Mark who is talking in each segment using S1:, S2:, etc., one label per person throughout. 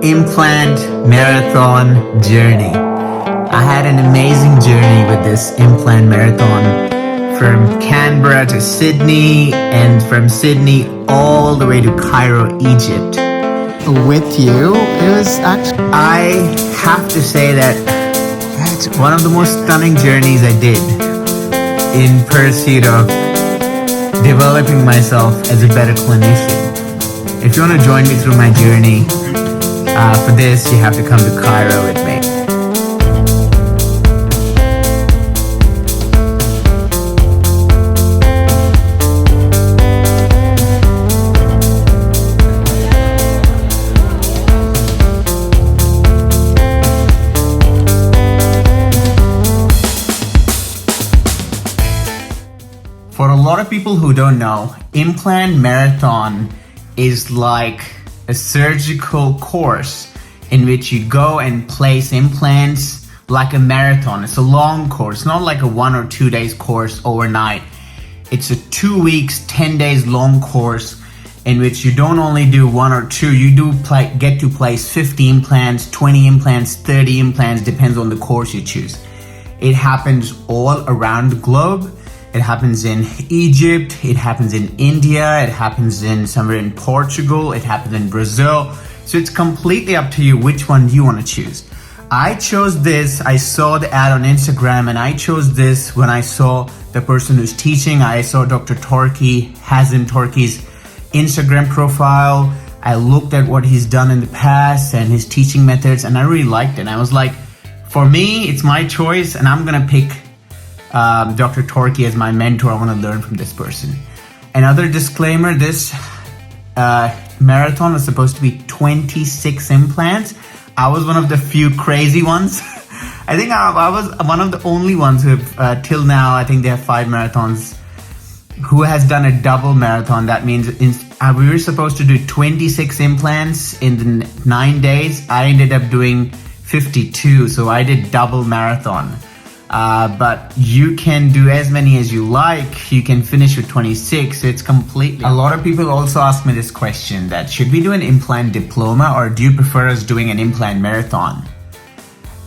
S1: Implant Marathon Journey. I had an amazing journey with this Implant Marathon from Canberra to Sydney and from Sydney all the way to Cairo, Egypt. With you, it was actually, I have to say that it's one of the most stunning journeys I did in pursuit of developing myself as a better clinician. If you want to join me through my journey, for this, you have to come to Cairo with me. For a lot of people who don't know, Implant Marathon is like a surgical course in which you go and place implants like a marathon. It's a long course, not like a 1 or 2 days course overnight. It's a 2 weeks, 10 days long course in which you don't only do 1 or 2, you do get to place 50 implants, 20 implants, 30 implants, depends on the course you choose. It happens all around the globe. It happens in Egypt, it happens in India, it happens in somewhere in Portugal, it happens in Brazil. So it's completely up to you which one you want to choose. I chose this, I saw the ad on Instagram and I chose this when I saw the person who's teaching. I saw Dr. Torki, Hazim Torki's Instagram profile. I looked at what he's done in the past and his teaching methods and I really liked it. And I was like, for me, it's my choice and I'm gonna pick Dr. Torki as my mentor. I want to learn from this person. Another disclaimer, this marathon was supposed to be 26 implants. I was one of the few crazy ones. I think I was one of the only ones who have, till now, I think they have 5 marathons, who has done a double marathon. That means we were supposed to do 26 implants in the 9 days. I ended up doing 52, so I did double marathon. But you can do as many as you like. You can finish with 26. So it's completely. A lot of people also ask me this question, that should we do an implant diploma or do you prefer us doing an implant marathon?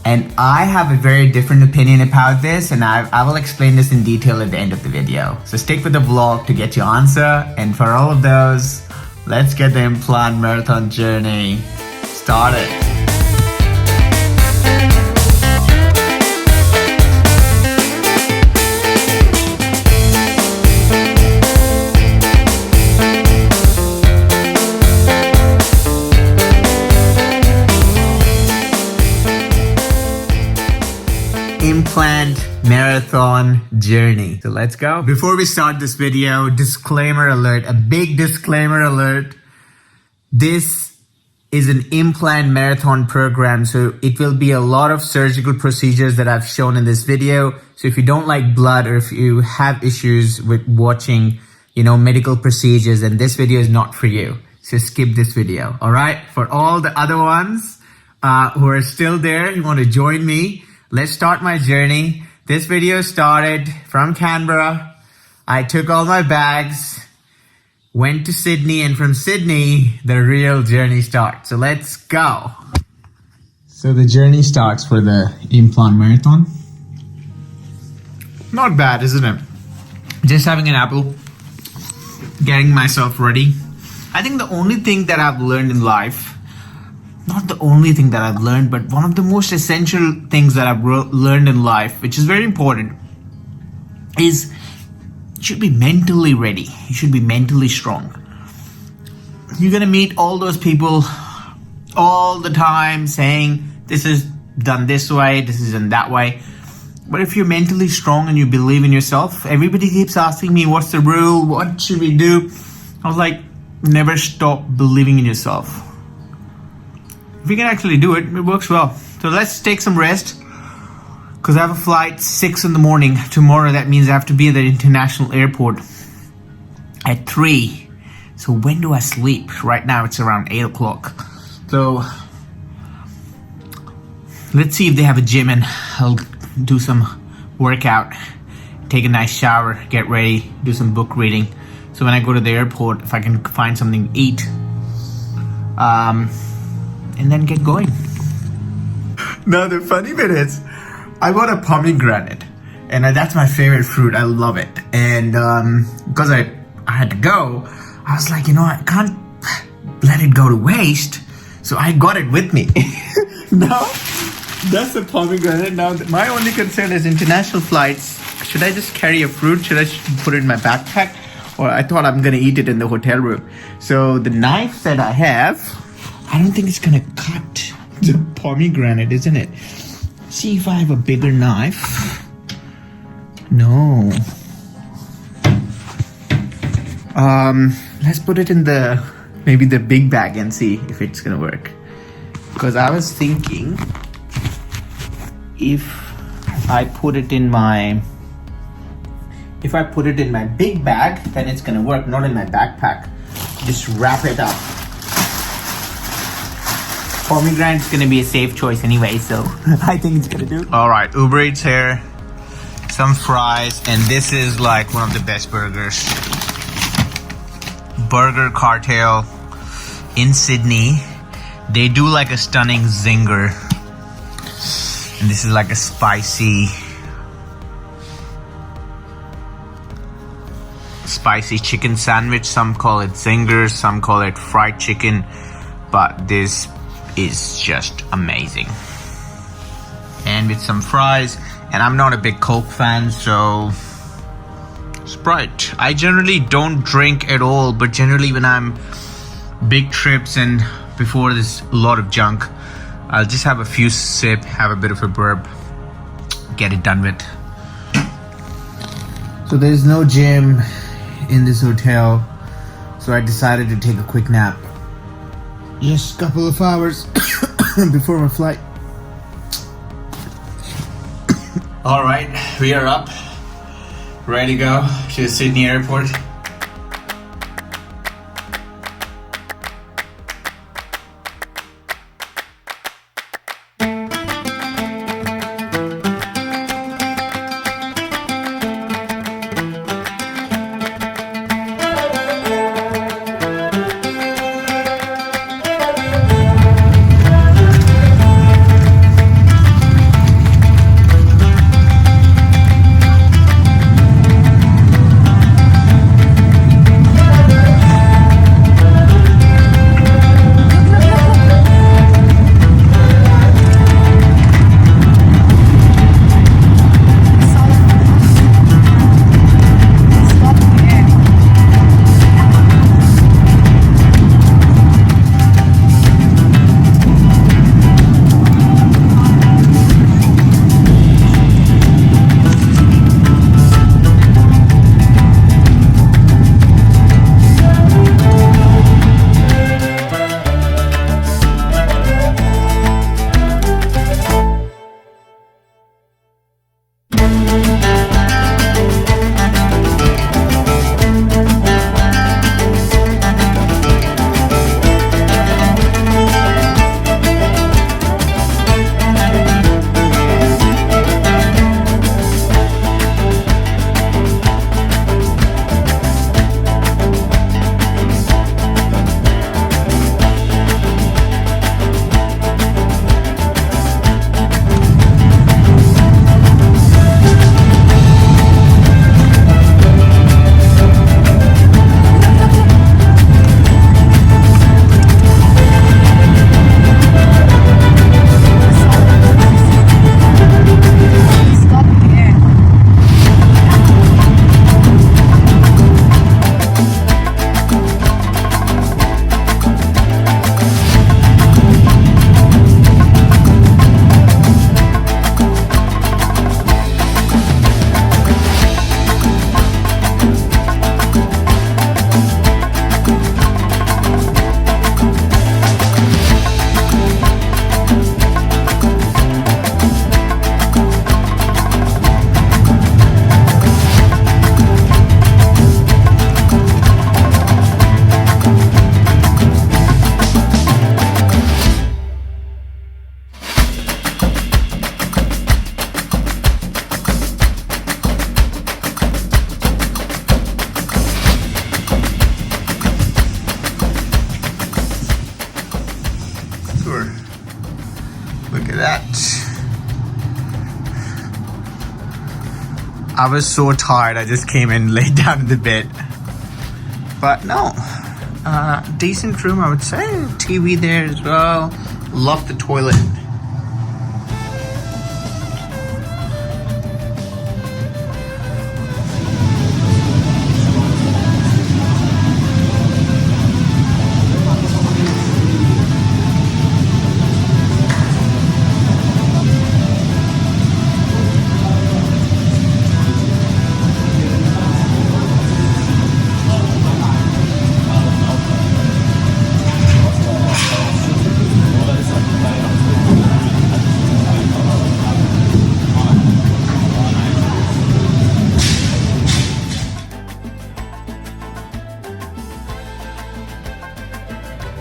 S1: And I have a very different opinion about this, and I will explain this in detail at the end of the video. So stick with the vlog to get your answer. And for all of those, let's get the implant marathon journey started. Implant marathon journey. So let's go. Before we start this video, disclaimer alert, a big disclaimer alert. This is an implant marathon program, so it will be a lot of surgical procedures that I've shown in this video. So if you don't like blood or if you have issues with watching, medical procedures, then this video is not for you. So skip this video, all right? For all the other ones who are still there, you want to join me, let's start my journey. This video started from Canberra. I took all my bags, went to Sydney, and from Sydney, the real journey starts. So let's go. So the journey starts for the implant marathon. Not bad, isn't it? Just having an apple, getting myself ready. I think the only thing that I've learned in life, not the only thing that I've learned, but one of the most essential things that I've learned in life, which is very important, is you should be mentally ready. You should be mentally strong. You're going to meet all those people all the time saying, this is done this way, this is done that way. But if you're mentally strong and you believe in yourself, everybody keeps asking me, what's the rule? What should we do? I was like, never stop believing in yourself. If you can actually do it, it works well. So let's take some rest, because I have a flight 6 in the morning tomorrow. That means I have to be at the international airport at 3. So when do I sleep? Right now it's around 8 o'clock. So let's see if they have a gym and I'll do some workout, take a nice shower, get ready, do some book reading. So when I go to the airport, if I can find something to eat, and and then get going. Now the funny bit is, I bought a pomegranate, and that's my favorite fruit. I love it. And because I had to go, I was like, I can't let it go to waste. So I got it with me. Now, that's the pomegranate. Now, my only concern is international flights. Should I just carry a fruit? Should I put it in my backpack? Or I thought I'm gonna eat it in the hotel room. So the knife that I have, I don't think it's gonna cut the pomegranate, isn't it? See if I have a bigger knife. No. Let's put it in maybe the big bag and see if it's gonna work. Because I was thinking, if I put it in my big bag, then it's gonna work, not in my backpack. Just wrap it up. Pomegranate's gonna be a safe choice anyway, so I think it's gonna do. All right, Uber Eats here, some fries, and this is like one of the best burgers. Burger Cartel in Sydney. They do like a stunning zinger, and this is like a spicy chicken sandwich. Some call it zingers, some call it fried chicken, but this is just amazing. And with some fries, and I'm not a big Coke fan, so Sprite. I generally don't drink at all, but generally when I'm big trips and before there's a lot of junk, I'll just have a few sip, have a bit of a burp, get it done with. So there's no gym in this hotel, so I decided to take a quick nap. Just a couple of hours before my flight. All right, we are up, ready to go to the Sydney airport. Look at that. I was so tired, I just came and laid down in the bed. But no, decent room, I would say. TV there as well. Love the toilet.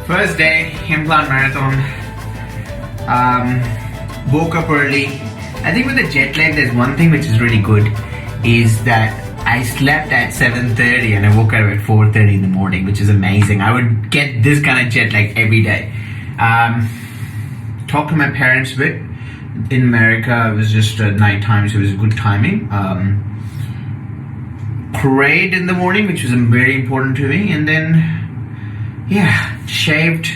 S1: First day, implant marathon. Woke up early. I think with the jet lag, there's one thing which is really good, is that I slept at 7:30 and I woke up at 4:30 in the morning, which is amazing. I would get this kind of jet lag every day. Talked to my parents a bit. In America, it was just night time, so it was good timing. Prayed in the morning, which was very important to me, and then shaved.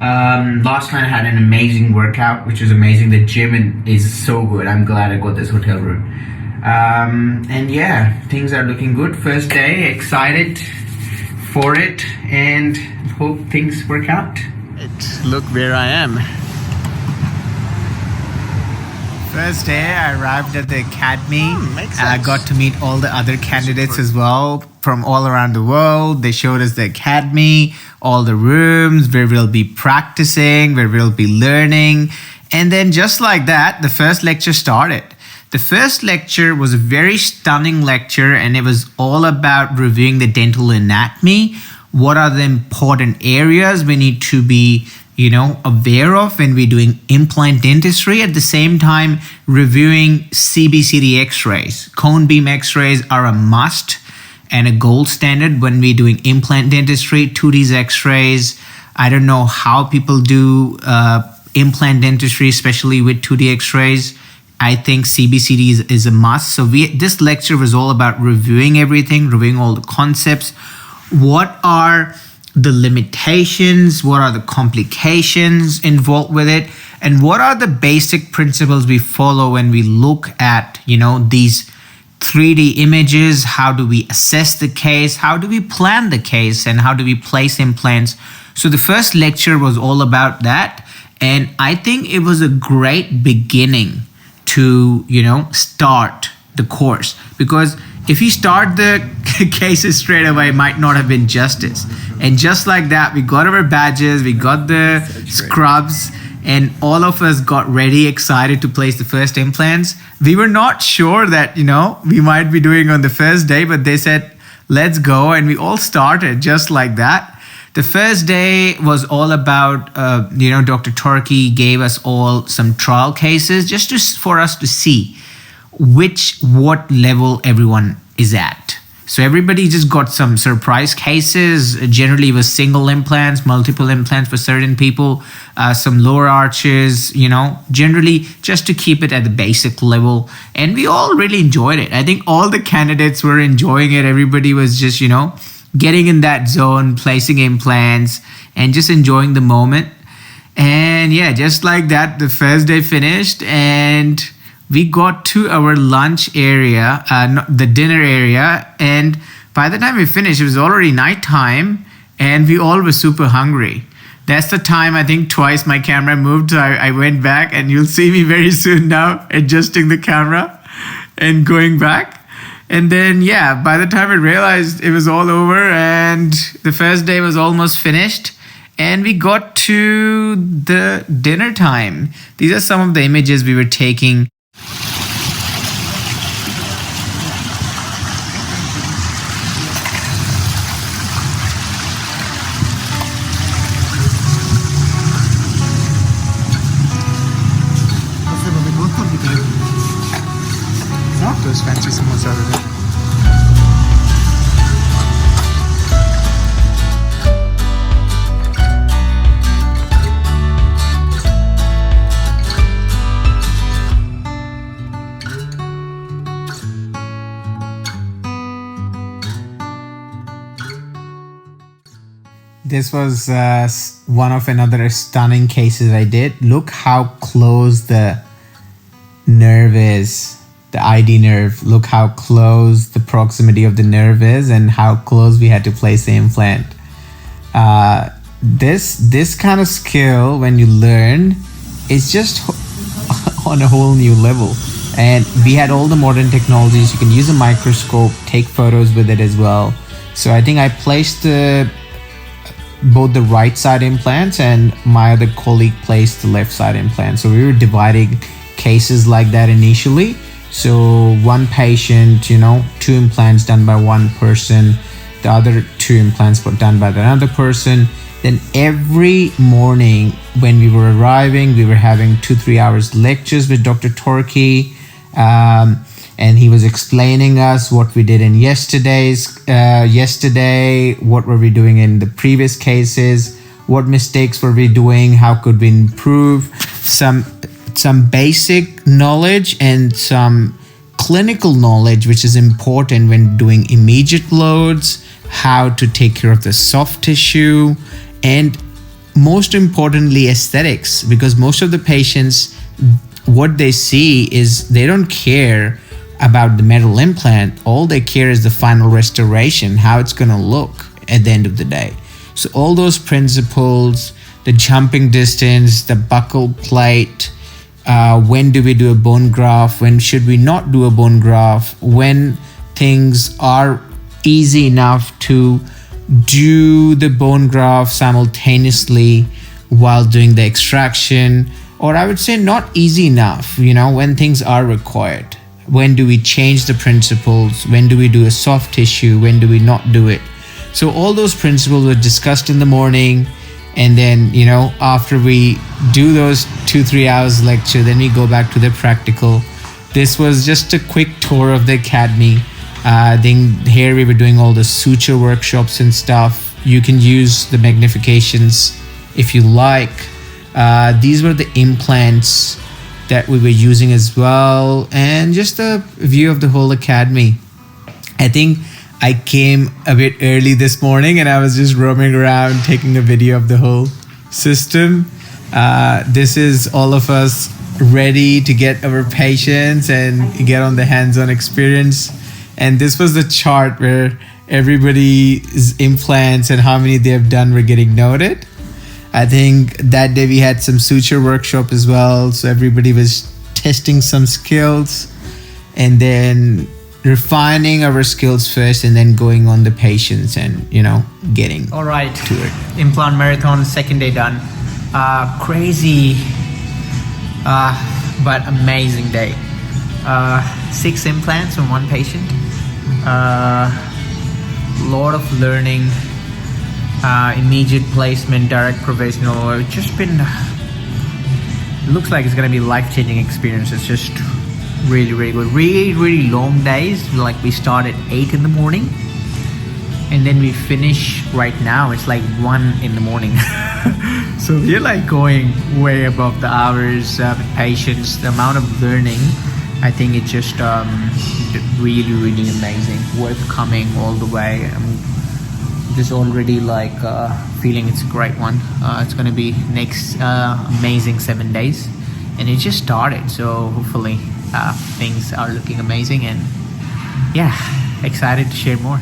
S1: Last night I had an amazing workout, which was amazing. The gym is so good. I'm glad I got this hotel room. And yeah, things are looking good. First day, excited for it, and hope things work out. Look where I am. First day, I arrived at the academy. I got to meet all the other candidates as well from all around the world. They showed us the academy, all the rooms where we'll be practicing, where we'll be learning. And then just like that, the first lecture started. The first lecture was a very stunning lecture, and it was all about reviewing the dental anatomy. What are the important areas we need to be aware of when we're doing implant dentistry? At the same time, reviewing CBCT x-rays. Cone beam x-rays are a must and a gold standard when we're doing implant dentistry. 2D x-rays. I don't know how people do implant dentistry, especially with 2D x-rays. I think CBCT is a must. So this lecture was all about reviewing everything, reviewing all the concepts. What are the limitations, what are the complications involved with it, and what are the basic principles we follow when we look at these 3D images? How do we assess the case, how do we plan the case, and how do we place implants? So the first lecture was all about that, and I think it was a great beginning to start the course, because if you start the cases straight away, it might not have been justice. And just like that, we got our badges, we got the scrubs, and all of us got ready, excited to place the first implants. We were not sure that, we might be doing on the first day, but they said, let's go. And we all started just like that. The first day was all about, Dr. Turkey gave us all some trial cases for us to see what level everyone is at. So everybody just got some surprise cases. Generally it was single implants, multiple implants for certain people, some lower arches, generally just to keep it at the basic level. And we all really enjoyed it. I think all the candidates were enjoying it. Everybody was just, getting in that zone, placing implants and just enjoying the moment. And yeah, just like that, the first day finished and we got to our lunch area, the dinner area, and by the time we finished, it was already nighttime, and we all were super hungry. That's the time, I think twice my camera moved, so I went back, and you'll see me very soon now, adjusting the camera and going back. And then, by the time I realized it was all over, and the first day was almost finished, and we got to the dinner time. These are some of the images we were taking. Those fancy samosas over there. this was one of another stunning cases I did. Look how close the nerve is, the ID nerve. Look how close the proximity of the nerve is and how close we had to place the implant. This kind of skill, when you learn, is just on a whole new level. And we had all the modern technologies. You can use a microscope, take photos with it as well. So I think I placed both the right side implants, and my other colleague placed the left side implant. So we were dividing cases like that initially. So one patient, 2 implants done by one person, the other 2 implants were done by the other person. Then every morning when we were arriving, we were having 2-3 hours lectures with Dr. Torki. And he was explaining us what we did in yesterday, what were we doing in the previous cases, what mistakes were we doing, how could we improve, some basic knowledge and some clinical knowledge, which is important when doing immediate loads, how to take care of the soft tissue, and most importantly, aesthetics, because most of the patients, what they see is they don't care about the metal implant. All they care is the final restoration, how it's going to look at the end of the day. So all those principles, the jumping distance, the buccal plate, when do we do a bone graft, when should we not do a bone graft, when things are easy enough to do the bone graft simultaneously while doing the extraction, or I would say not easy enough, when things are required. When do we change the principles? When do we do a soft tissue? When do we not do it? So all those principles were discussed in the morning. And then, after we do those 2-3 hours lecture, then we go back to the practical. This was just a quick tour of the academy. Then here we were doing all the suture workshops and stuff. You can use the magnifications if you like. These were the implants that we were using as well, and just a view of the whole academy. I think I came a bit early this morning and I was just roaming around taking a video of the whole system. This is all of us ready to get our patients and get on the hands-on experience. And this was the chart where everybody's implants and how many they have done were getting noted. I think that day we had some suture workshop as well. So everybody was testing some skills and then refining our skills first and then going on the patients and, getting
S2: all right
S1: to it.
S2: Implant marathon, second day done. Crazy, but amazing day. 6 implants on one patient. Lot of learning. Immediate placement, direct professional. It's just been, looks like it's gonna be a life-changing experience. It's just really, really good. Really, really long days. Like we start at 8 in the morning and then we finish right now. It's like 1 in the morning. So we're like going way above the hours, patience, the amount of learning. I think it's just really, really amazing. Worth coming all the way. I'm just already feeling it's a great one. It's going to be next amazing 7 days, and it just started. So hopefully things are looking amazing, and excited to share more.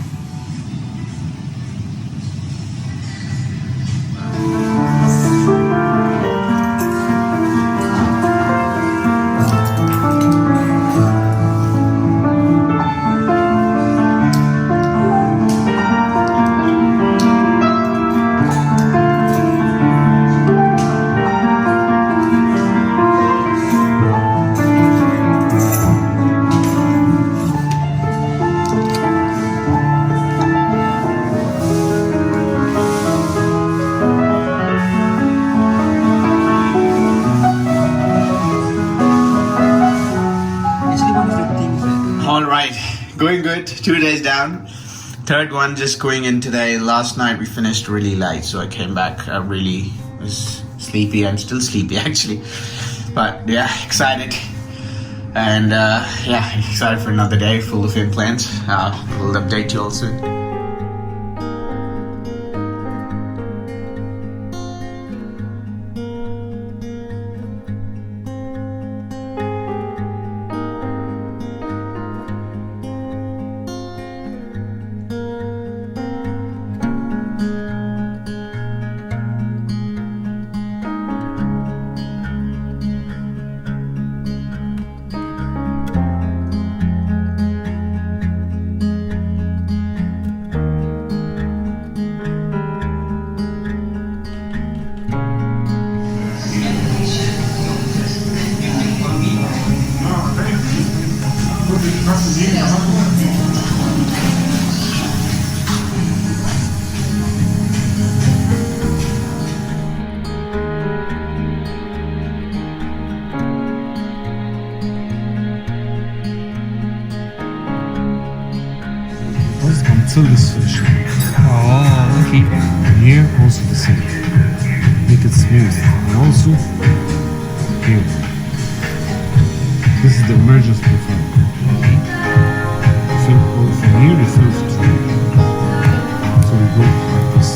S1: Going good. 2 days down. Third one just going in today. Last night we finished really late, so I came back. I really was sleepy. I'm still sleepy actually, but excited. And excited for another day full of implants. We'll update you all soon.
S3: still this fish.
S2: Oh, okay.
S3: And here also the same. Make it smooth. And also here. This is the emergence profile. So from here the first three. So we go like this.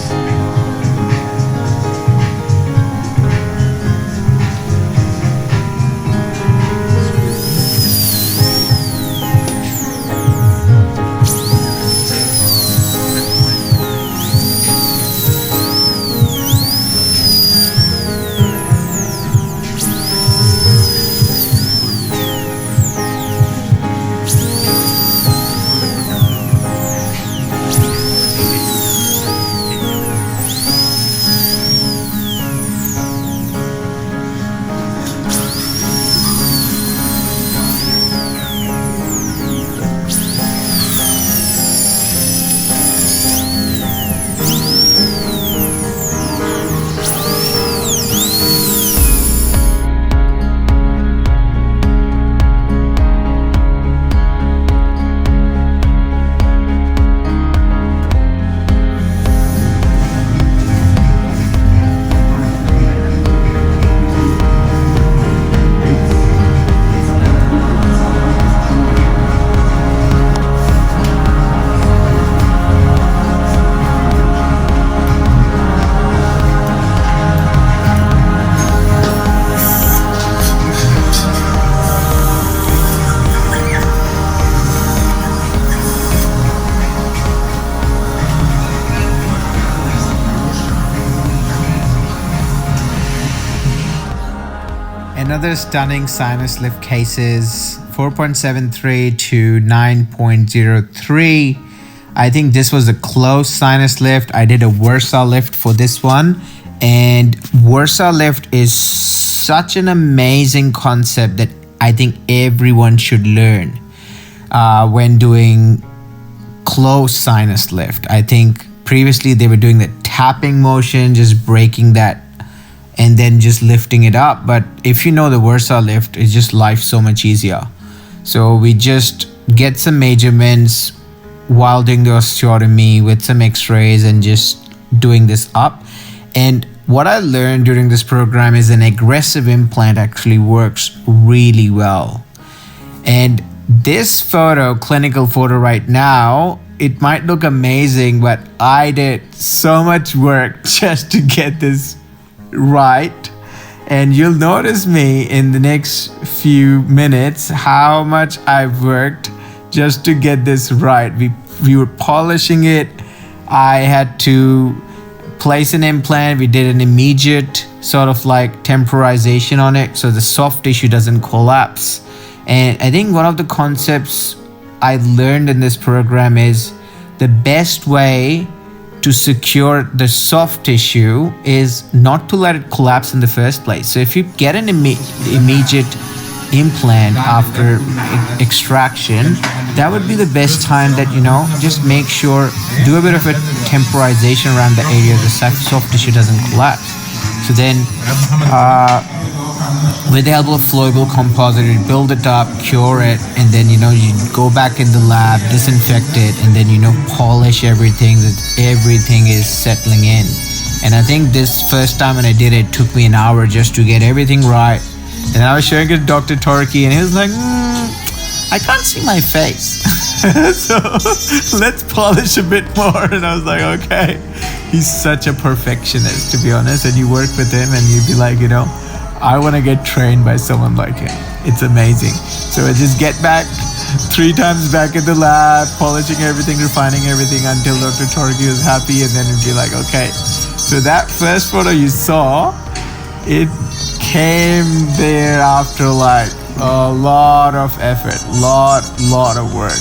S2: Another stunning sinus lift cases, 4.73 to 9.03. I think this was a close sinus lift. I did a Versa lift for this one, and Versa lift is such an amazing concept that I think everyone should learn when doing close sinus lift. I think previously they were doing the tapping motion, just breaking that and then just lifting it up. But if you know the Versa lift, it's just life so much easier. So we just get some measurements while doing the osteotomy with some x-rays and just doing this up. And what I learned during this program is an aggressive implant actually works really well. And this photo, clinical photo right now, it might look amazing, but I did so much work just to get this right. And you'll notice me in the next few minutes how much I've worked just to get this right. We were polishing it. I had to place an implant. We did an immediate sort of like temporization on it so the soft tissue doesn't collapse. And I think one of the concepts I learned in this program is the best way to secure the soft tissue is not to let it collapse in the first place. So if you get an immediate implant after extraction, that would be the best time that, just make sure, do a bit of a temporization around the area the soft tissue doesn't collapse. So then with the help of flowable composite, you build it up, cure it, and then you go back in the lab, disinfect it, and then polish everything that everything is settling in. And I think this first time when I did it, took me an hour just to get everything right. And I was showing it to Dr. Torki, and he was like, I can't see my face. So let's polish a bit more. And I was like, okay. He's such a perfectionist, to be honest. And you work with him and you'd be like, I want to get trained by someone like him. It's amazing. So I just get back 3 times back in the lab, polishing everything, refining everything until Dr. Torki was happy, and then it'd be like, okay. So that first photo you saw, it came there after like a lot of effort, lot of work.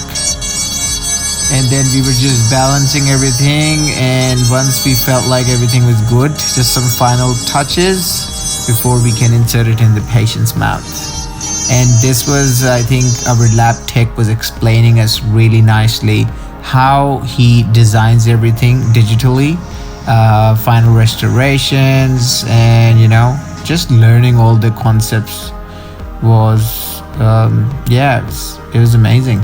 S2: And then we were just balancing everything, and once we felt like everything was good, just some final touches before we can insert it in the patient's mouth. And this was, I think, our lab tech was explaining us really nicely how he designs everything digitally, final restorations, and just learning all the concepts was it was amazing.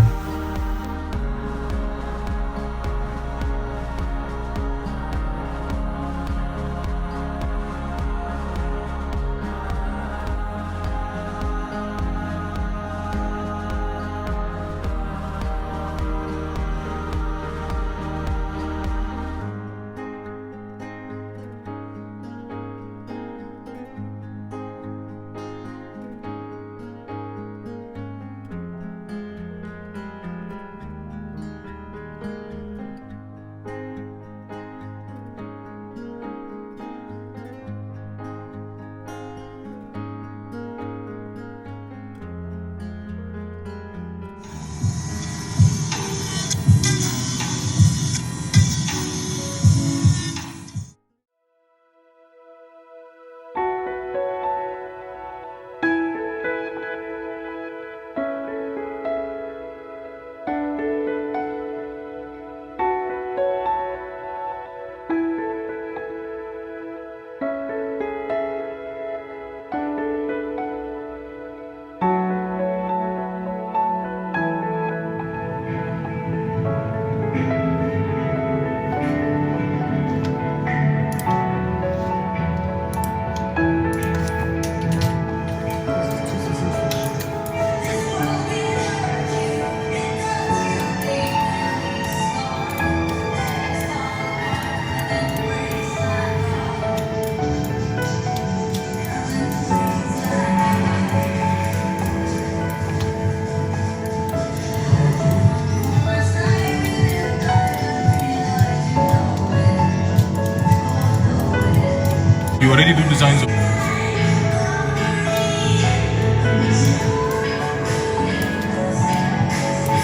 S4: already do designs of.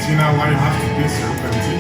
S5: See now why you have to paste your pencil.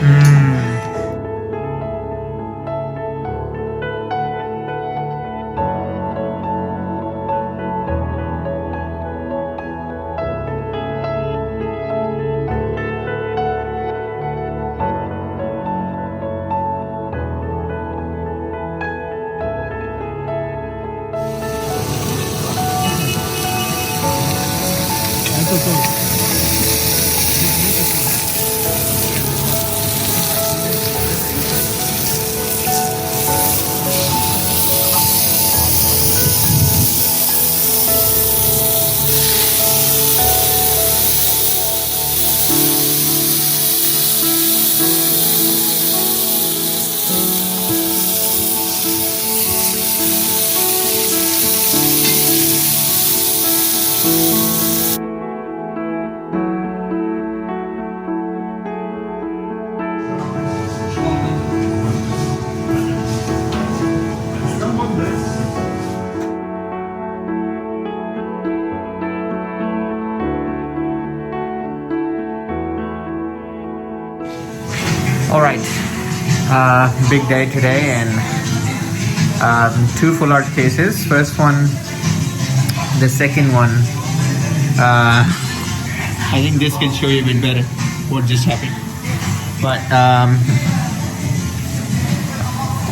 S2: Alright, big day today, and two full art cases. First one, the second one, I think this can show you a bit better what just happened. But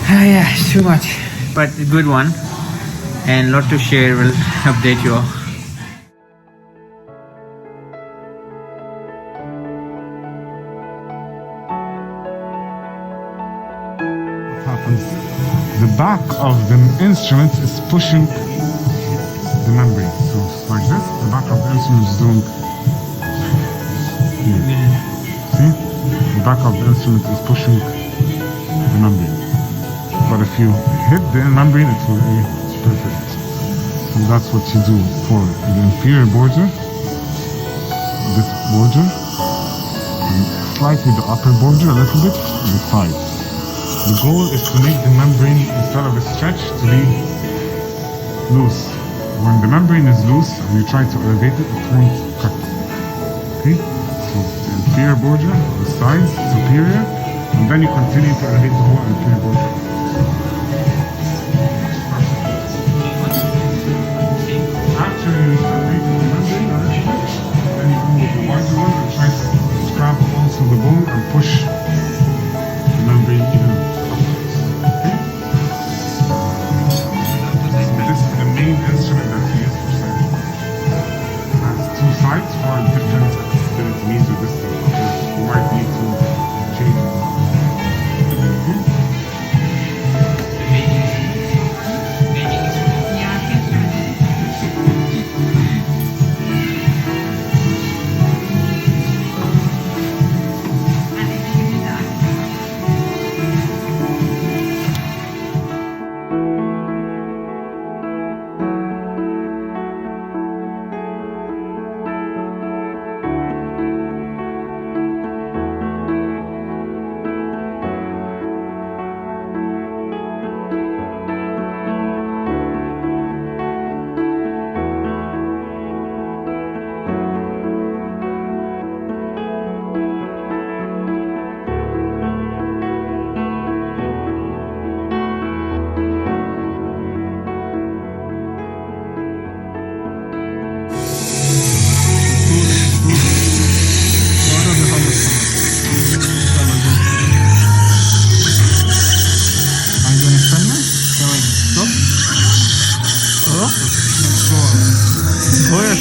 S2: yeah, it's too much, but a good one and lot to share. Will update you all.
S5: Happens. The back of the instrument is pushing the membrane. So like this, the back of the instrument is doing here. See? The back of the instrument is pushing the membrane. But if you hit the membrane, it will be perfect. So that's what you do for the inferior border, this border, and slightly the upper border, a little bit, the side. The goal is to make the membrane, instead of a stretch, to be loose. When the membrane is loose and you try to elevate it, it won't cut. Okay? So the inferior border, the sides, superior, and then you continue to elevate the whole inferior border. After you elevate the membrane a little bit, then you go with the wider one and try to grab also the bone and push the membrane even. Main instrument that we use for surgery. It has two sides for different accessibility needs or distance. You might need to change it.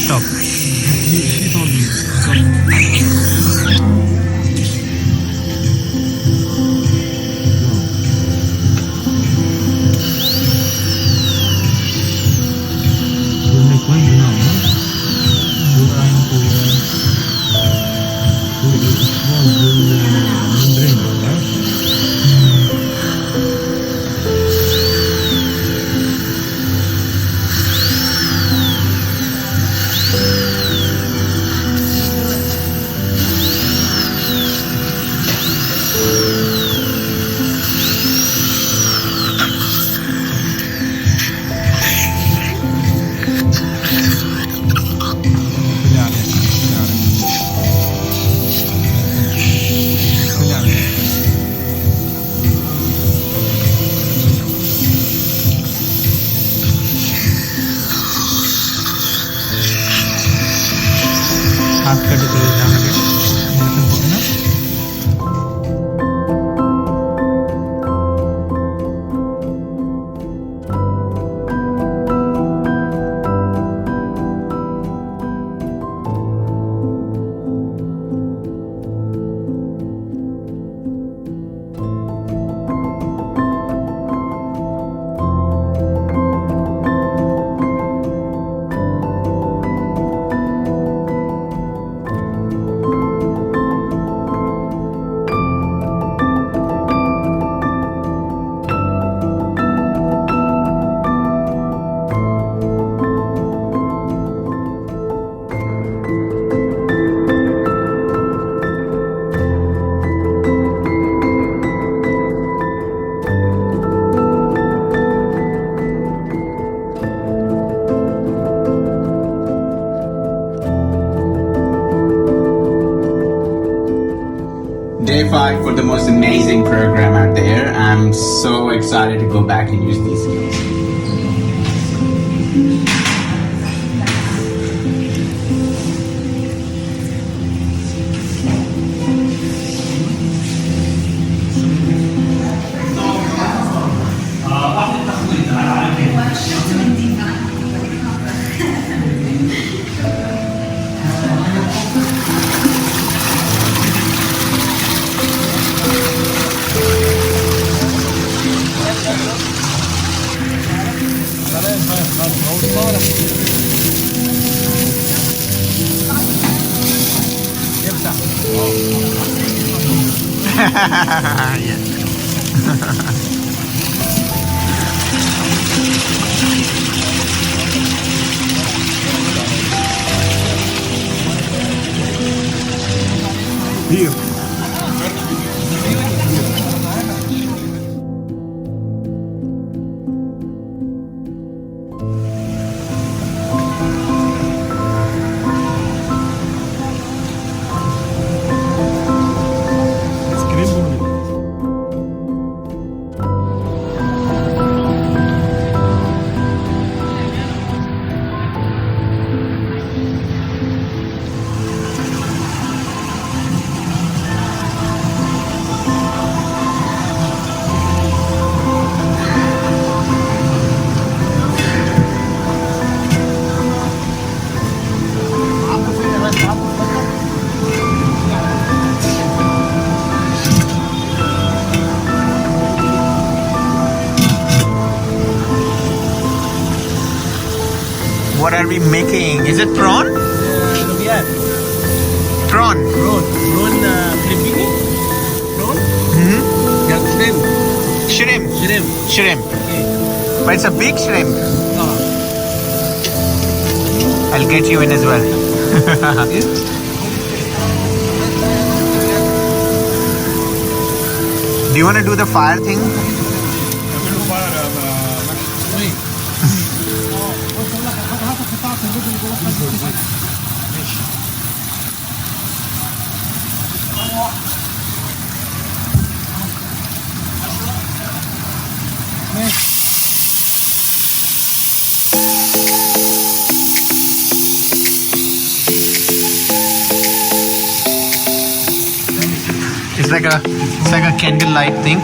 S2: Stop.
S5: She told me.
S3: We'll make one now, huh? We're trying to expose the membrane, right?
S2: half cut the close down again. Nothing good enough.
S1: Day 5 for the most amazing program out there. I'm so excited to go back and use these skills.
S5: Here.
S2: What are we making? Is it prawn?
S4: Yeah,
S2: Prawn.
S4: prawn Filipino, prawn, yeah,
S2: Shrimp.
S4: shrimp.
S2: Shrimp.
S4: Okay.
S2: But it's a big shrimp.
S4: Ah.
S2: I'll get you in as well. Do you want to do the fire thing? It's like a candlelight thing.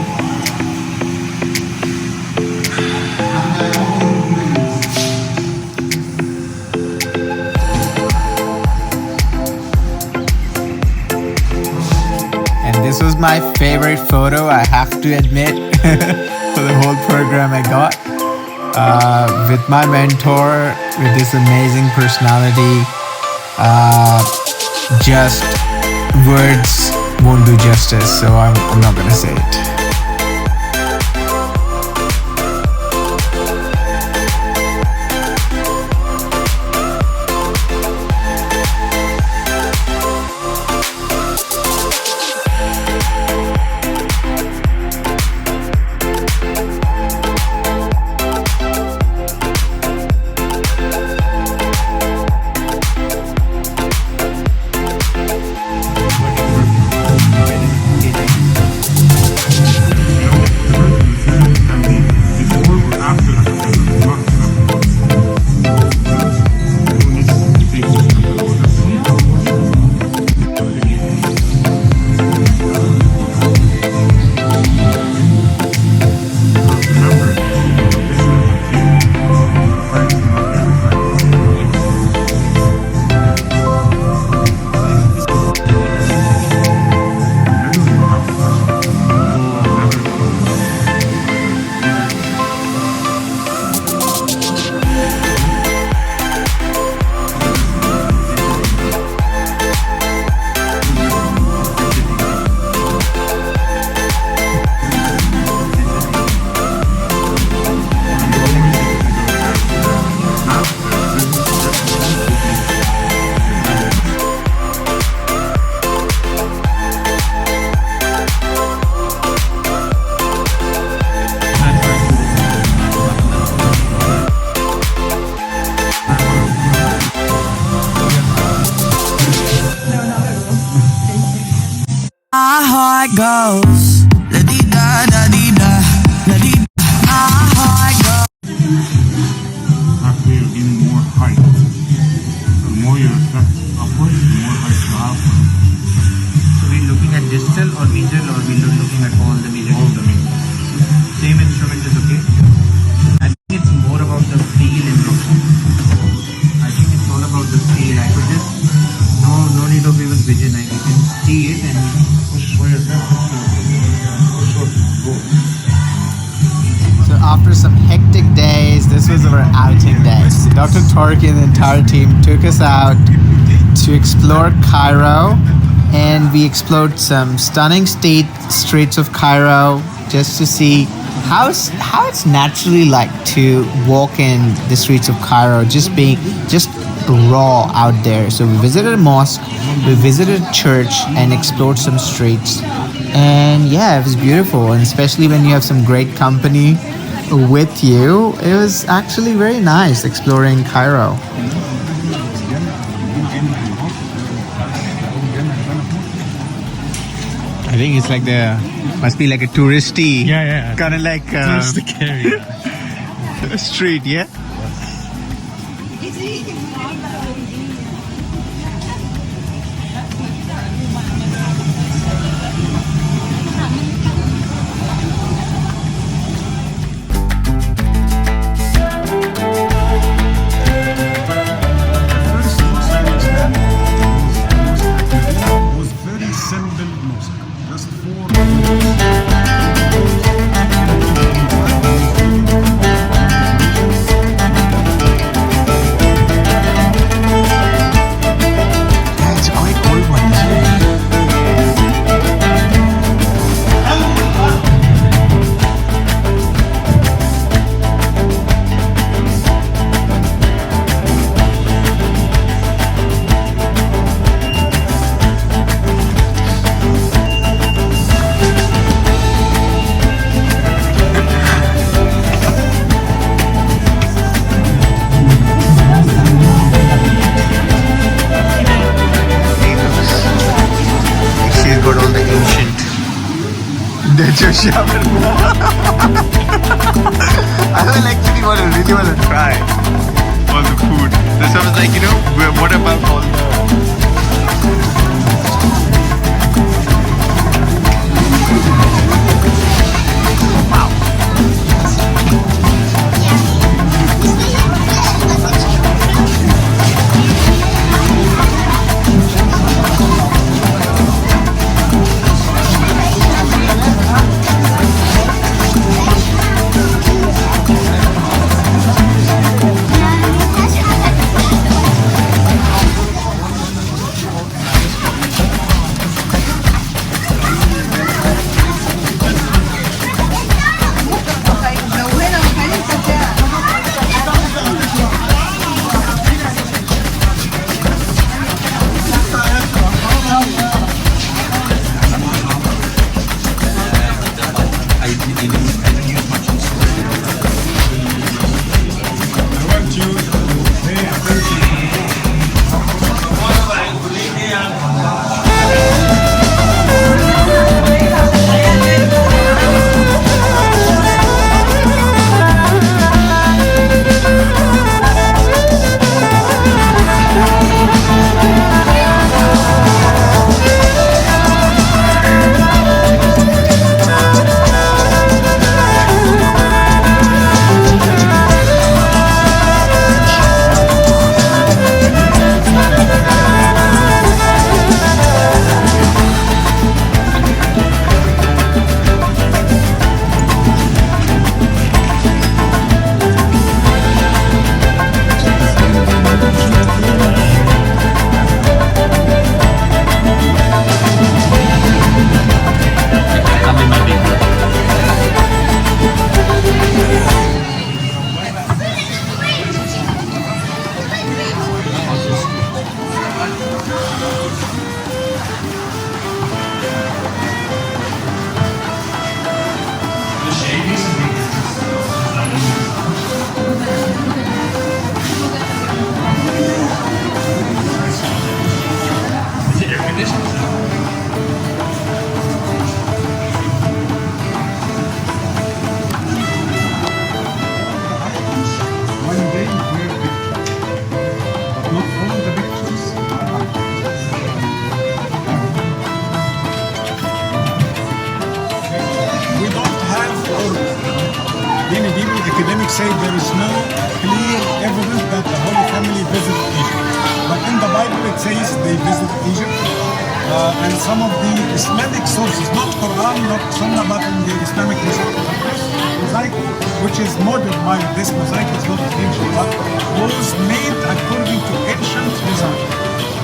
S2: And this was my favorite photo, I have to admit, for the whole program I got. With my mentor, with this amazing personality. Just words won't do justice, so I'm not gonna say it.
S6: goes. La di da da di da, la di da. My heart goes.
S5: After you gain more height, the more you reflect upwards, the more height you have.
S2: So we're looking at distal or medial, or we're looking at all the major
S5: All the
S2: instruments? Same instrument is okay. I think it's more about the feel in it. I think it's all about the feel. I could just no need of even vision. I can see it and
S5: Push where you're push up, go.
S1: So after some hectic days, this was our outing day. Dr. Torki and the entire team took us out to explore Cairo, and we explored some stunning streets of Cairo just to see how it's naturally like to walk in the streets of Cairo, just raw out there. So we visited a mosque, we visited a church, and explored some streets. And yeah, it was beautiful, and especially when you have some great company with you, it was actually very nice exploring Cairo. I think it's like must be like a touristy, kind of like
S4: Touristic area.
S1: street, yeah.
S5: Was very simple mosque. Just four.
S1: It's quite old one. She's got all the ancient nature shower. I will actually really want to try all the food. This I was like, what about all the
S7: say there is no clear evidence that the Holy Family visited Egypt. But in the Bible it says they visited Egypt. And some of the Islamic sources, not Quran, not Sunnah, but in the Islamic mosaic, which is modern, this mosaic is not ancient, but was made according to ancient design.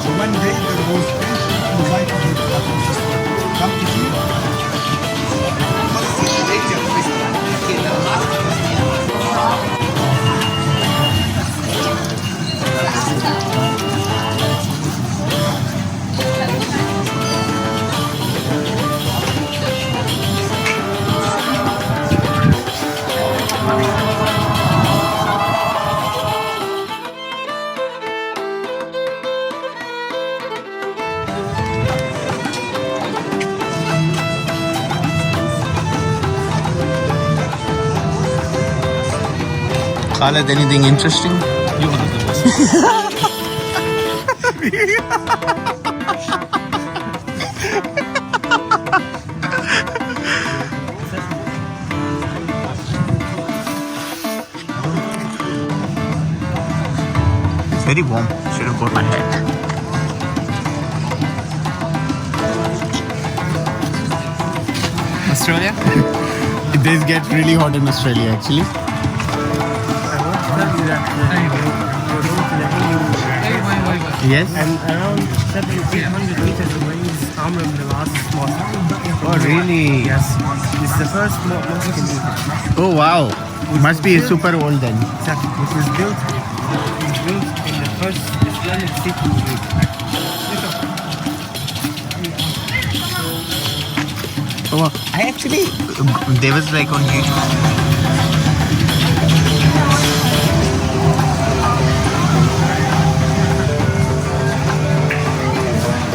S7: So one day there was ancient mosaic that was just come to see.
S1: Khaled, anything interesting? It's very warm. Should have got my hat. Australia? It does get really hot in Australia actually. Yes.
S4: And around 700 meters away is Amr ibn al-As's mosque.
S1: Oh really?
S4: Yes. It's the first mosque in Egypt.
S1: Oh wow. Must be super old then.
S4: Exactly. It was built in the first Islamic city in Egypt.
S1: Oh, I actually, there was like on YouTube.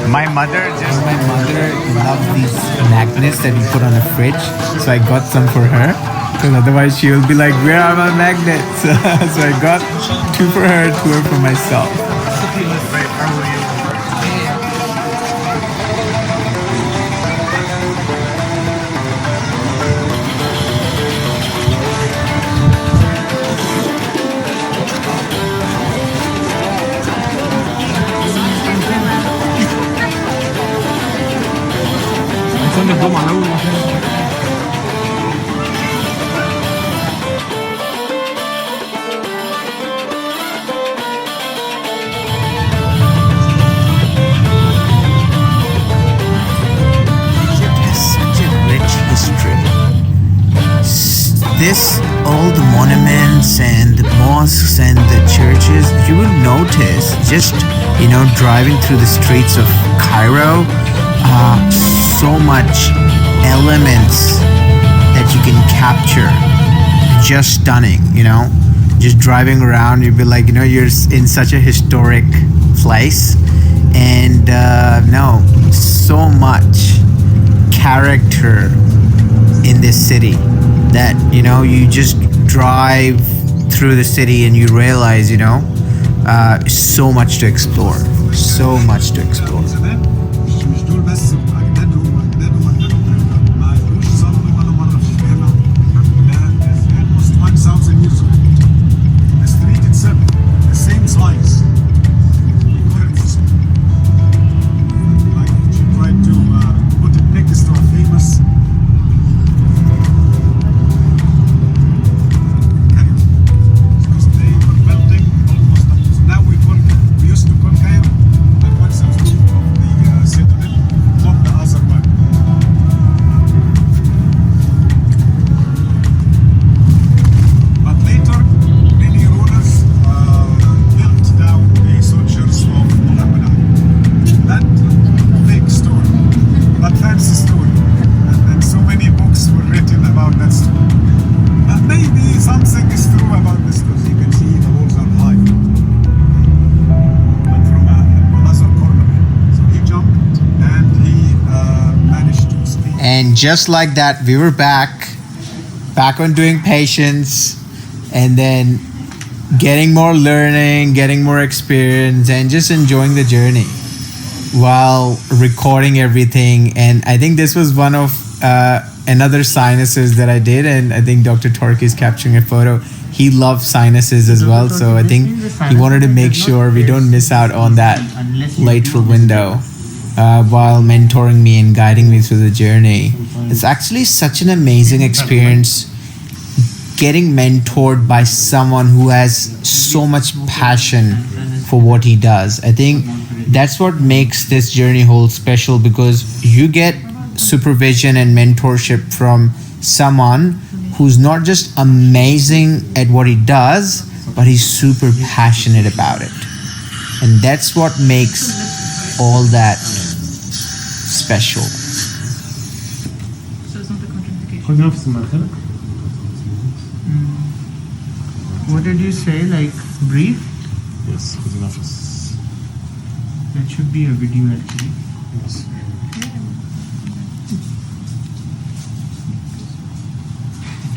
S1: My mother loves these magnets that you put on a fridge, so I got some for her. Because otherwise she will be like, "Where are my magnets?" So I got 2 for her, 2 for myself. This old monuments and the mosques and the churches, you will notice just, driving through the streets of Cairo, so much elements that you can capture. Just stunning, just driving around, you'll be like, you're in such a historic place. And no, so much character in this city that you just drive through the city and you realize so much to explore, so much to explore.
S7: مش دول بس اجدادهم ما يقدروش يصلوا ولا مره في الجامع. It's almost 1,000 years old. The street itself, the same size. Like she tried to put it next to a famous
S1: And just like that, we were back on doing patience, and then getting more learning, getting more experience, and just enjoying the journey while recording everything. And I think this was one of another sinuses that I did, and I think Dr. Tork is capturing a photo.
S2: he loves sinuses as well, so I think he wanted to make sure we don't miss out on that lateral window while mentoring me and guiding me through the journey. It's actually such an amazing experience getting mentored by someone who has so much passion for what he does. I think that's what makes this journey whole special, because you get supervision and mentorship from someone who's not just amazing at what he does, but he's super passionate about it. And that's what makes all that special.
S5: خذ نفس ما خلق.
S1: What did you say? Like, breathe?
S5: Yes, خذ نفس.
S1: That should be a video actually.
S5: Yes.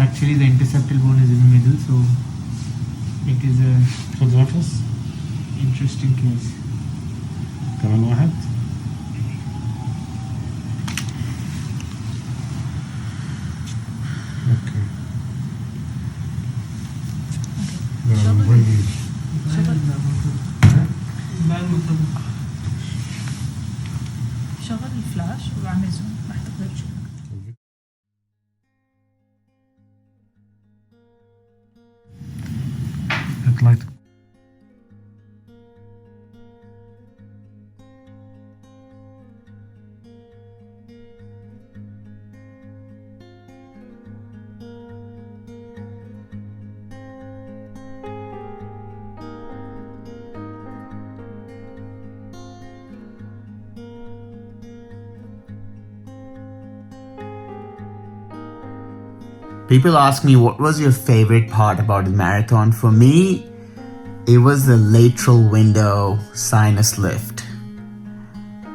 S1: Actually, the interceptal bone is in the middle, so it is a
S5: خذ نفس.
S1: interesting case.
S5: كمان واحد. Okay.
S8: شغل الفلاش وعمل زوم راح تقدر تشوف.
S5: Headlight.
S1: People ask me what was your favorite part about the marathon. For me, it was the lateral window sinus lift.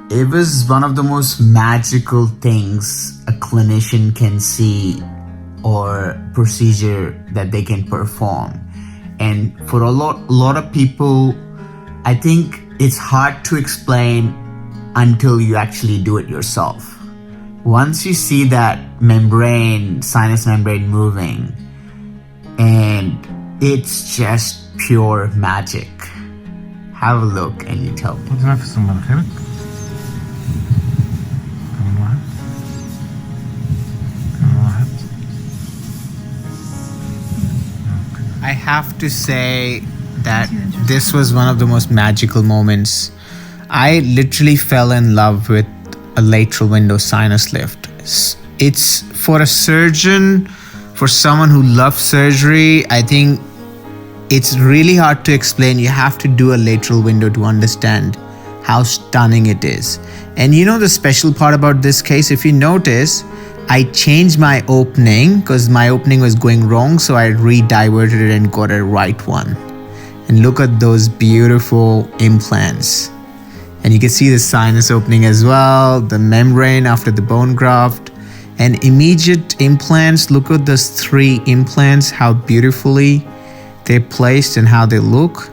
S1: It was one of the most magical things a clinician can see or procedure that they can perform. And for a lot of people, I think it's hard to explain until you actually do it yourself. Once you see that membrane, sinus membrane moving, and it's just pure magic. Have a look and you tell me.
S5: خذ نفس من خلق. كمان واحد. كمان واحد.
S2: I have to say that this was one of the most magical moments. I literally fell in love with a lateral window sinus lift. It's for a surgeon, for someone who loves surgery, I think it's really hard to explain. You have to do a lateral window to understand how stunning it is. And you know the special part about this case, if you notice, I changed my opening because my opening was going wrong, so I re-diverted it and got a right one. And look at those beautiful implants. And you can see the sinus opening as well, the membrane after the bone graft, and immediate implants. Look at those 3 implants, how beautifully they're placed and how they look,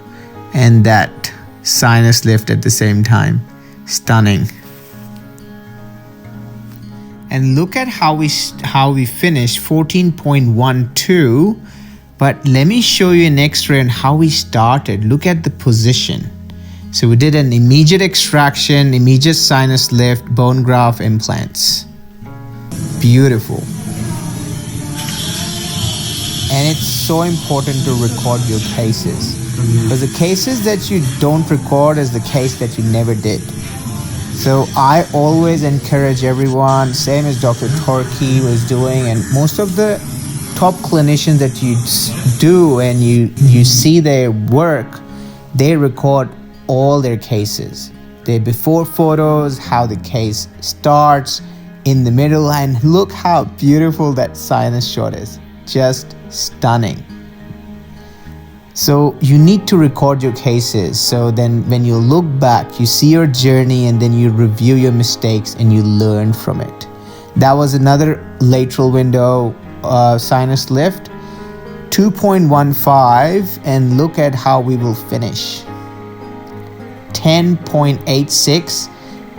S2: and that sinus lift at the same time. Stunning. And look at how we finished, 14.12. But let me show you an X-ray on how we started. Look at the position. So we did an immediate extraction, immediate sinus lift, bone graft, implants. Beautiful. And it's so important to record your cases, because the cases that you don't record is the case that you never did. So I always encourage everyone, same as Dr. Torki was doing, and most of the top clinicians that you do and you see their work, they record all their cases, their before photos, how the case starts, in the middle, and look how beautiful that sinus shot is. Just stunning. So you need to record your cases, so then when you look back, you see your journey and then you review your mistakes and you learn from it. That was another lateral window sinus lift, 2.15, and look at how we will finish. 10.86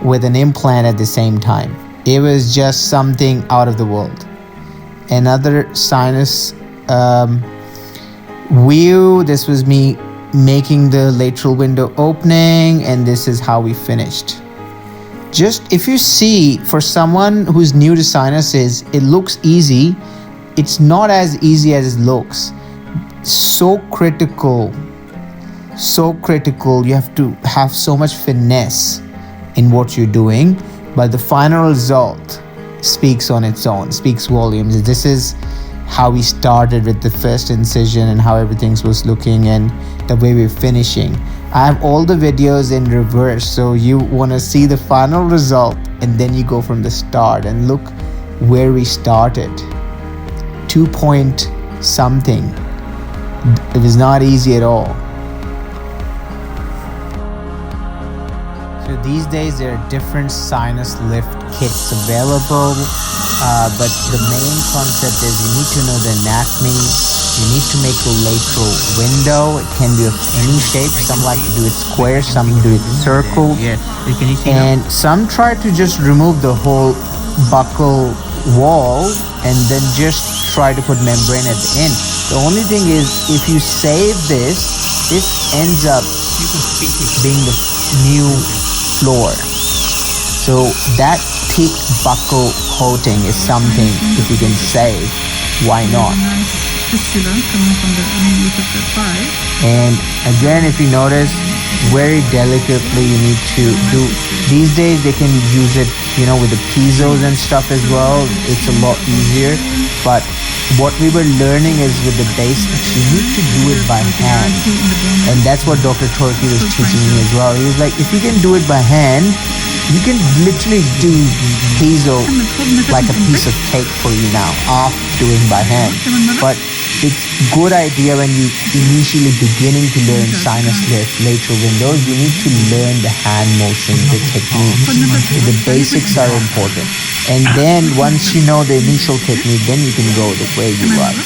S2: with an implant at the same time. It was just something out of the world. Another sinus
S1: view. This was me making the lateral window opening, and this is how we finished. Just if you see, for someone who's new to sinuses, it looks easy. It's not as easy as it looks. So critical. You have to have so much finesse in what you're doing, but the final result speaks on its own, speaks volumes. This is how we started with the first incision and how everything was looking and the way we're finishing. I have all the videos in reverse, so you want to see the final result and then you go from the start and look where we started. 2 point something. It was not easy at all. So these days there are different sinus lift kits available, but the main concept is you need to know the anatomy. You need to make a lateral window. It can be of any shape. Some like to do it square, some do it circle.
S2: Yes. Can you see
S1: And some try to just remove the whole buccal wall and then just try to put membrane at the end. The only thing is, if you save this ends up being the new floor. So that thick buccal coating is something, if you can save, why not? And again, if you notice, very delicately you need to do. These days they can use it, with the piezos and stuff as well. It's a lot easier. But what we were learning is with the basics, you need to do it by hand. And that's what Dr. Turkey was teaching me as well. He was like, if you can do it by hand, you can literally do piezo like a piece of cake for you now, off doing by hand. But it's good idea when you initially beginning to learn sinus lift, lateral windows, you need to learn the hand motion, the techniques. The basics are important. And then once you know the initial technique, then you can go the way you like.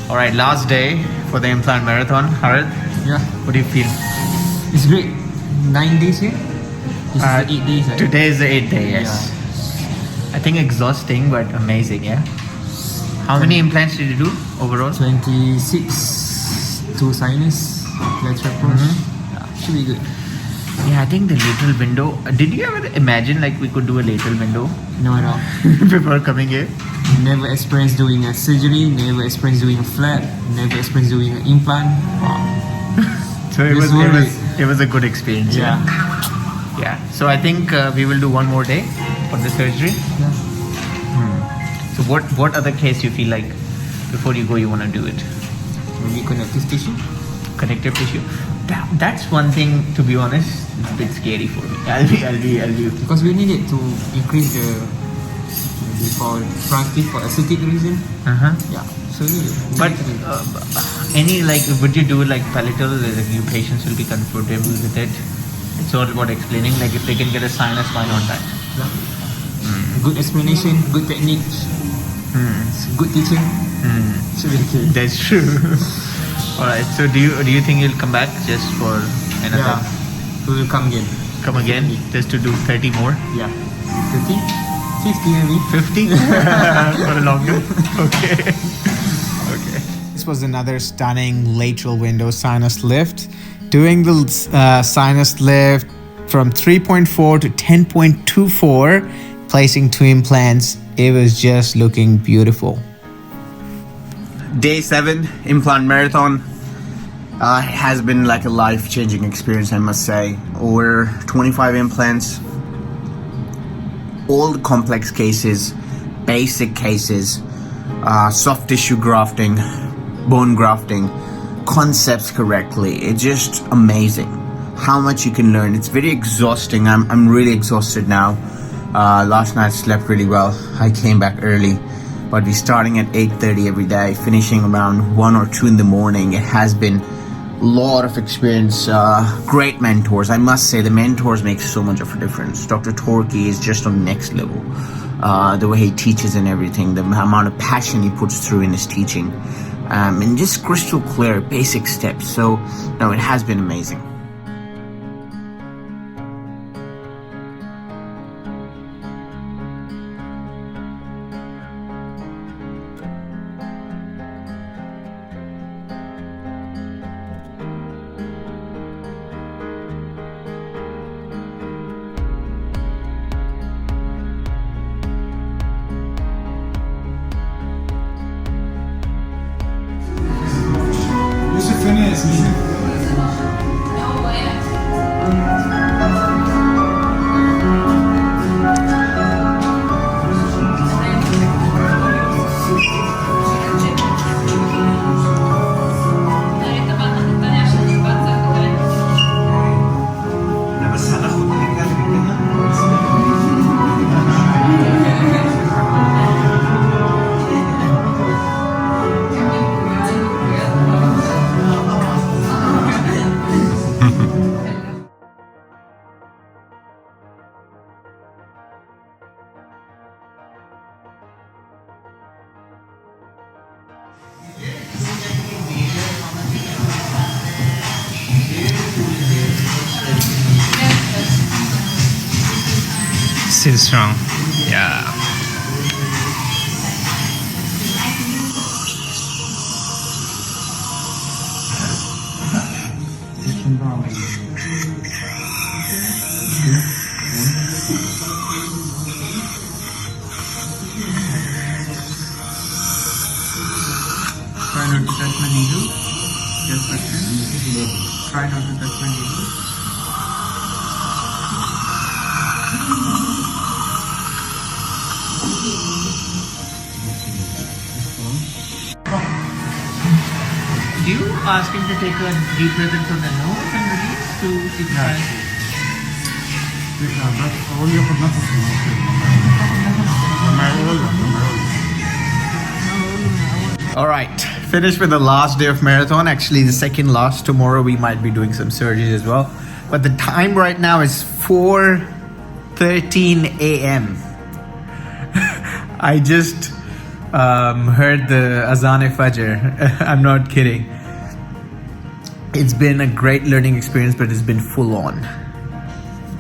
S2: All right, last day for the implant marathon. Harith,
S3: Yeah,
S2: what do you feel?
S3: it's great. 9 days here. This is the 8 days. Right?
S2: Today is the 8th day, yes. I think exhausting, but amazing, yeah? How many implants did you do overall?
S3: 26 2 sinus, lateral approach. Yeah, should be good.
S2: Yeah, I think the lateral window. Did you ever imagine like we could do a lateral window
S3: No, no.
S2: before coming here?
S3: Never experienced doing a surgery, never experienced doing a flap, never experienced doing an implant. Wow.
S2: So it was a good experience.
S3: Yeah.
S2: Yeah. So I think we will do one more day for the surgery.
S3: Yeah.
S2: So what other case you feel like before you go you want to do it?
S3: Maybe connective tissue.
S2: Connective tissue. That's one thing, to be honest, it's a bit scary for me. I'll be.
S3: Because we need it to increase the for transitive for aesthetic reason. Yeah. So we need it.
S2: But any like, would you do it like palatal? Like your patients will be comfortable with it. It's all about explaining. Like if they can get a sinus, why not that?
S3: Good explanation, good technique, good teaching. Should be okay.
S2: That's true. Alright, so do you think you'll come back just for another?
S3: Yeah. We will come again.
S2: Come again just to do 30 more?
S3: Yeah. 50? 50 maybe.
S2: 50? For a longer? Okay.
S1: This was another stunning lateral window sinus lift. Doing the sinus lift from 3.4 to 10.24, placing 2 implants, it was just looking beautiful.
S9: Day 7 implant marathon has been like a life-changing experience, I must say. Over 25 implants, all the complex cases, basic cases, soft tissue grafting, bone grafting, concepts correctly. It's just amazing how much you can learn. It's very exhausting. I'm really exhausted now. Last night I slept really well. I came back early. But we're starting at 8:30 every day, finishing around 1 or 2 in the morning. It has been a lot of experience, great mentors. I must say the mentors make so much of a difference. Dr. Torki is just on the next level. The way he teaches and everything, the amount of passion he puts through in his teaching. and just crystal clear basic steps. So no, it has been amazing.
S3: Still strong. Yeah. Try not to touch my needle. Just like that. Try not to touch my needle. Do you ask him to take a deep breath in from the nose and release to exercise?
S1: All right, finished with the last day of marathon. Actually, the second last. Tomorrow we might be doing some surgeries as well. But the time right now is 4:13 a.m. I just heard the Azan Fajr. I'm not kidding. It's been a great learning experience, but it's been full on.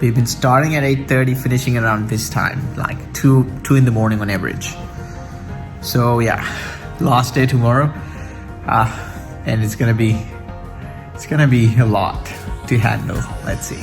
S1: We've been starting at 8:30, finishing around this time, like 2 in the morning on average. So yeah, last day tomorrow, and it's gonna be a lot to handle. Let's see.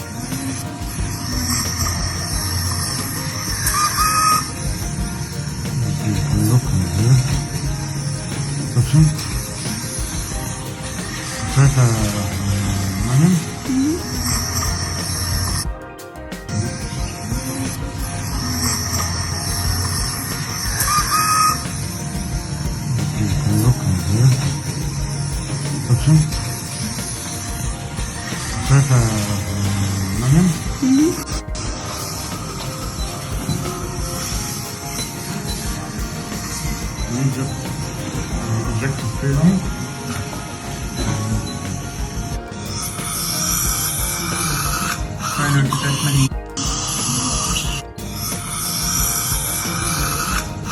S3: Try not to touch my needle.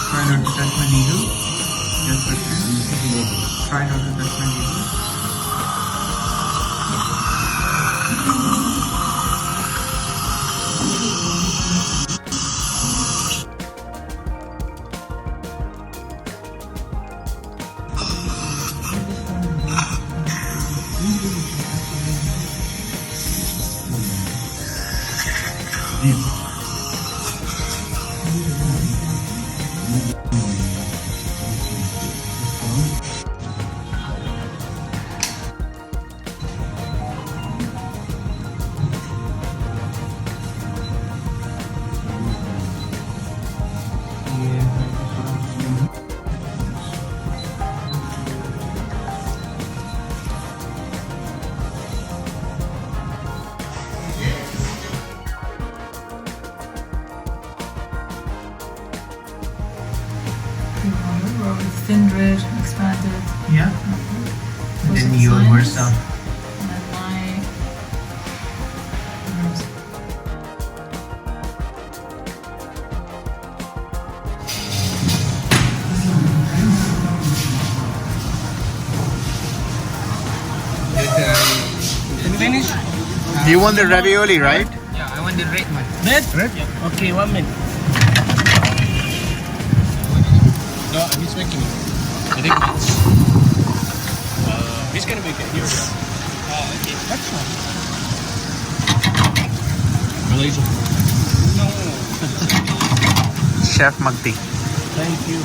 S3: Try not to touch my needle. Just like that. Try not to touch my needle.
S8: Thin red, expanded.
S3: Yeah.
S8: Was
S3: Then
S8: it
S3: your
S8: signs?
S3: versa.
S8: And then my
S2: You want the ravioli, right?
S3: Yeah, I want the red one.
S4: Red? Okay, 1 minute.
S7: No, he's making it. I think it's. He's gonna make it. Here we go. Okay. That's fine. Malaysia. No.
S2: Chef Magdi.
S4: Thank you.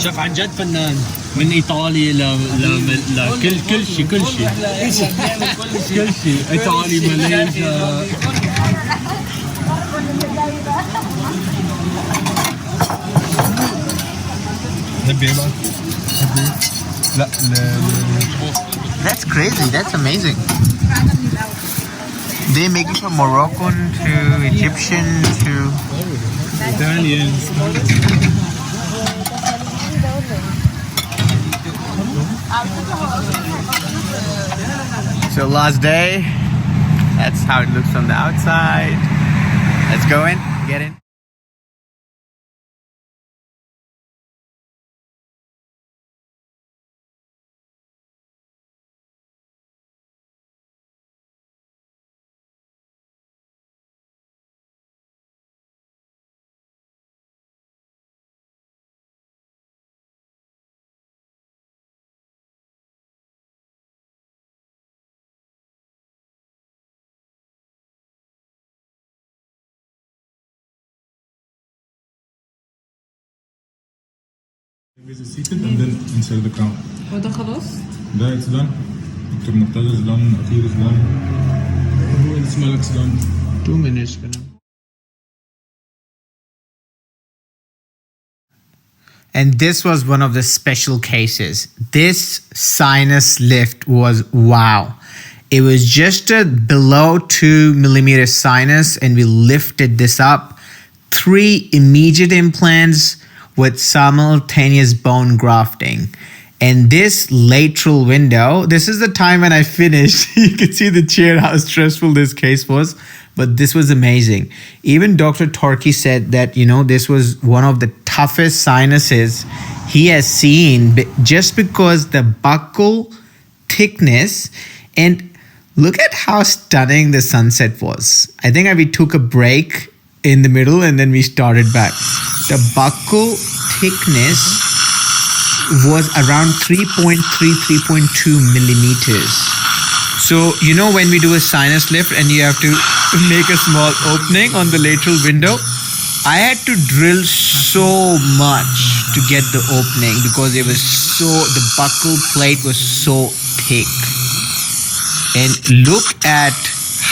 S7: شيف عن جد فنان من ايطالي كل شيء كل شيء كل شيء ايطالي ماليزيا لا
S2: That's crazy. That's amazing. They make it from Moroccan to Egyptian to
S7: Italian.
S2: So last day, that's how it looks from the outside. Let's go in, get in.
S5: Is seated and then insert the crown.
S8: وده خلاص؟
S5: ده it's done. Dr. Murtaza is done. Akhir is done. It's Malak's done.
S2: 2 minutes. And this was one of the special cases. This sinus lift was wow. It was just a below 2 millimeter sinus, and we lifted this up. 3 immediate implants with simultaneous bone grafting. And this lateral window, this is the time when I finished. You can see the chair, how stressful this case was. But this was amazing. Even Dr. Torki said that, this was one of the toughest sinuses he has seen, just because the buccal thickness. And look at how stunning the sunset was. I think we took a break in the middle and then we started back. The buccal thickness was around 3.3, 3.2 millimeters. So, when we do a sinus lift and you have to make a small opening on the lateral window, I had to drill so much to get the opening because it was the buccal plate was so thick. And look at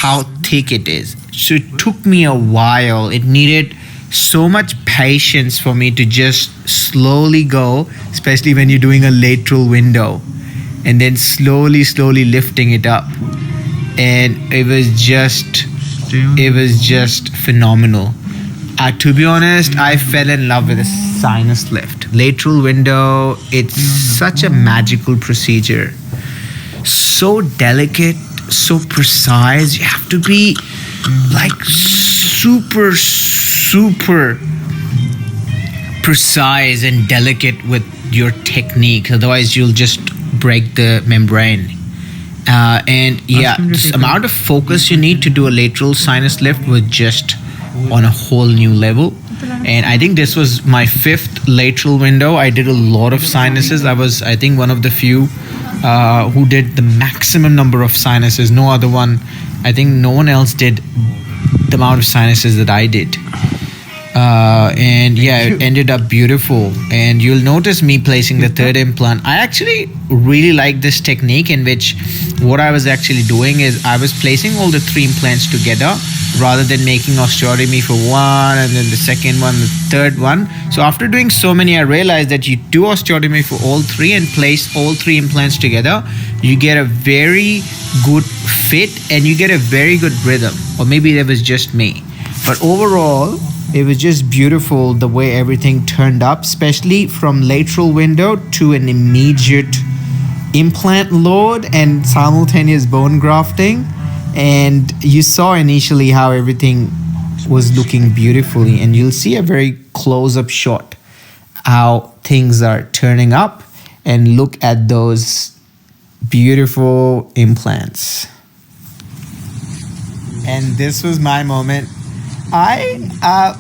S2: how thick it is. So it took me a while. It needed so much patience for me to just slowly go, especially when you're doing a lateral window, and then slowly lifting it up. And it was just phenomenal. To be honest, I fell in love with a sinus lift. Lateral window, it's such a magical procedure. So delicate, so precise. You have to be like super precise and delicate with your technique. Otherwise, you'll just break the membrane. This amount of focus you need to do a lateral sinus lift was just on a whole new level. And I think this was my 5th lateral window. I did a lot of sinuses. I was, I think, one of the few who did the maximum number of sinuses. No other one. I think no one else did the amount of sinuses that I did. It ended up beautiful. And you'll notice me placing the 3rd implant. I actually really like this technique, in which what I was actually doing is I was placing all the 3 implants together rather than making osteotomy for one and then the second one, the third one. So after doing so many, I realized that you do osteotomy for all 3 and place all 3 implants together. You get a very good fit and you get a very good rhythm. Or maybe that was just me. But overall, it was just beautiful the way everything turned up, especially from lateral window to an immediate implant load and simultaneous bone grafting. And you saw initially how everything was looking beautifully, and you'll see a very close-up shot how things are turning up. And look at those
S1: beautiful implants. And this was my moment. I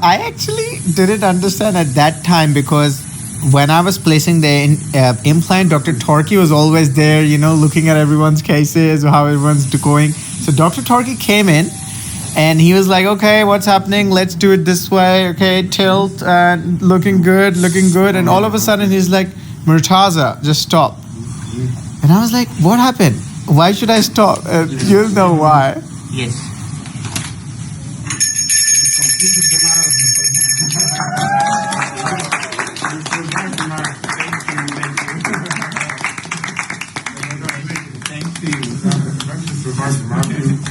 S1: actually didn't understand at that time, because when I was placing the implant, Dr. Torki was always there, looking at everyone's cases, how everyone's going. So Dr. Torki came in and he was like, okay, what's happening? Let's do it this way. Okay, tilt, looking good. And all of a sudden he's like, Murtaza, just stop. And I was like, what happened? Why should I stop? You'll know why.
S3: Yes.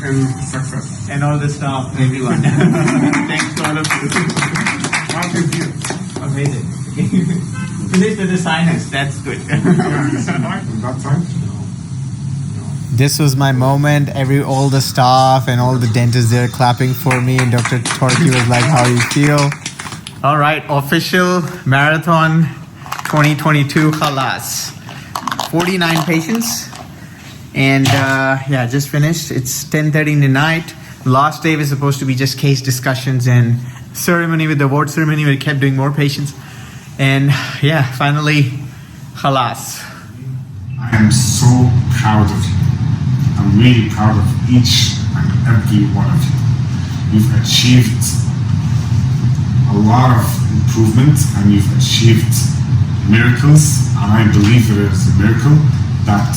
S5: And success.
S1: And all the staff, everyone. Thanks to all of you. Amazing. Finish with the sinus. That's good. This was my moment. All the staff and all the dentists there clapping for me, and Dr. Torki was like, "How do you feel?" All right, official marathon 2022 khalas. 49 patients. And just finished. It's 10:30 in the night. Last day was supposed to be just case discussions and ceremony with the award ceremony. We kept doing more patients. And finally, khalas.
S5: I am so proud of you. I'm really proud of each and every one of you. You've achieved a lot of improvement and you've achieved miracles. And I believe it is a miracle that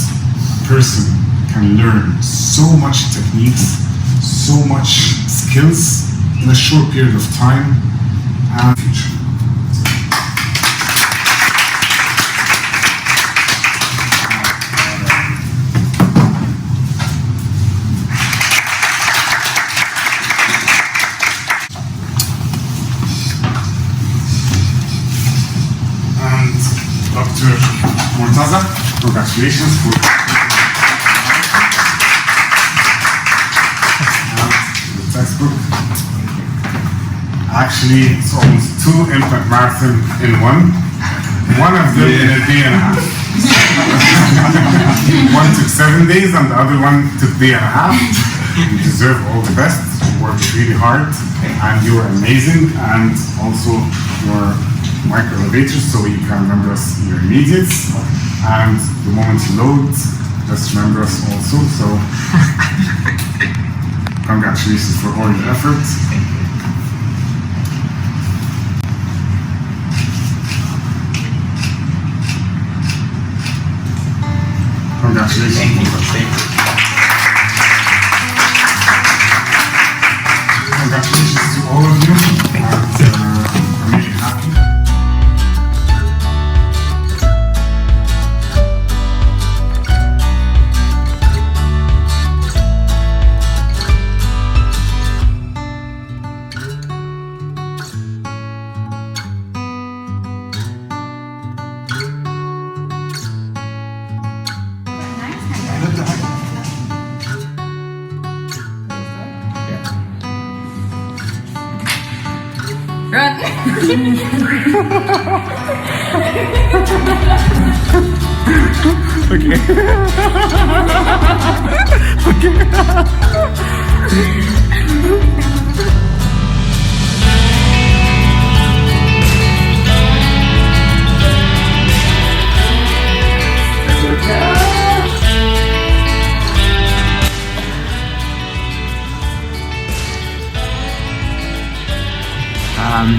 S5: person can learn so much techniques, so much skills in a short period of time and future. And Dr. Murtaza, congratulations for textbook. Actually, it's almost 2 implant marathon in one. One of them in a day and a half. One took 7 days and the other one took a day and a half. You deserve all the best. You worked really hard and you were amazing, and also your micro elevators so you can remember us your immediates. And the moment you load, just remember us also. So congratulations for all your effort. Congratulations.
S1: Thank you.
S5: Congratulations to all of you. And I'm really happy.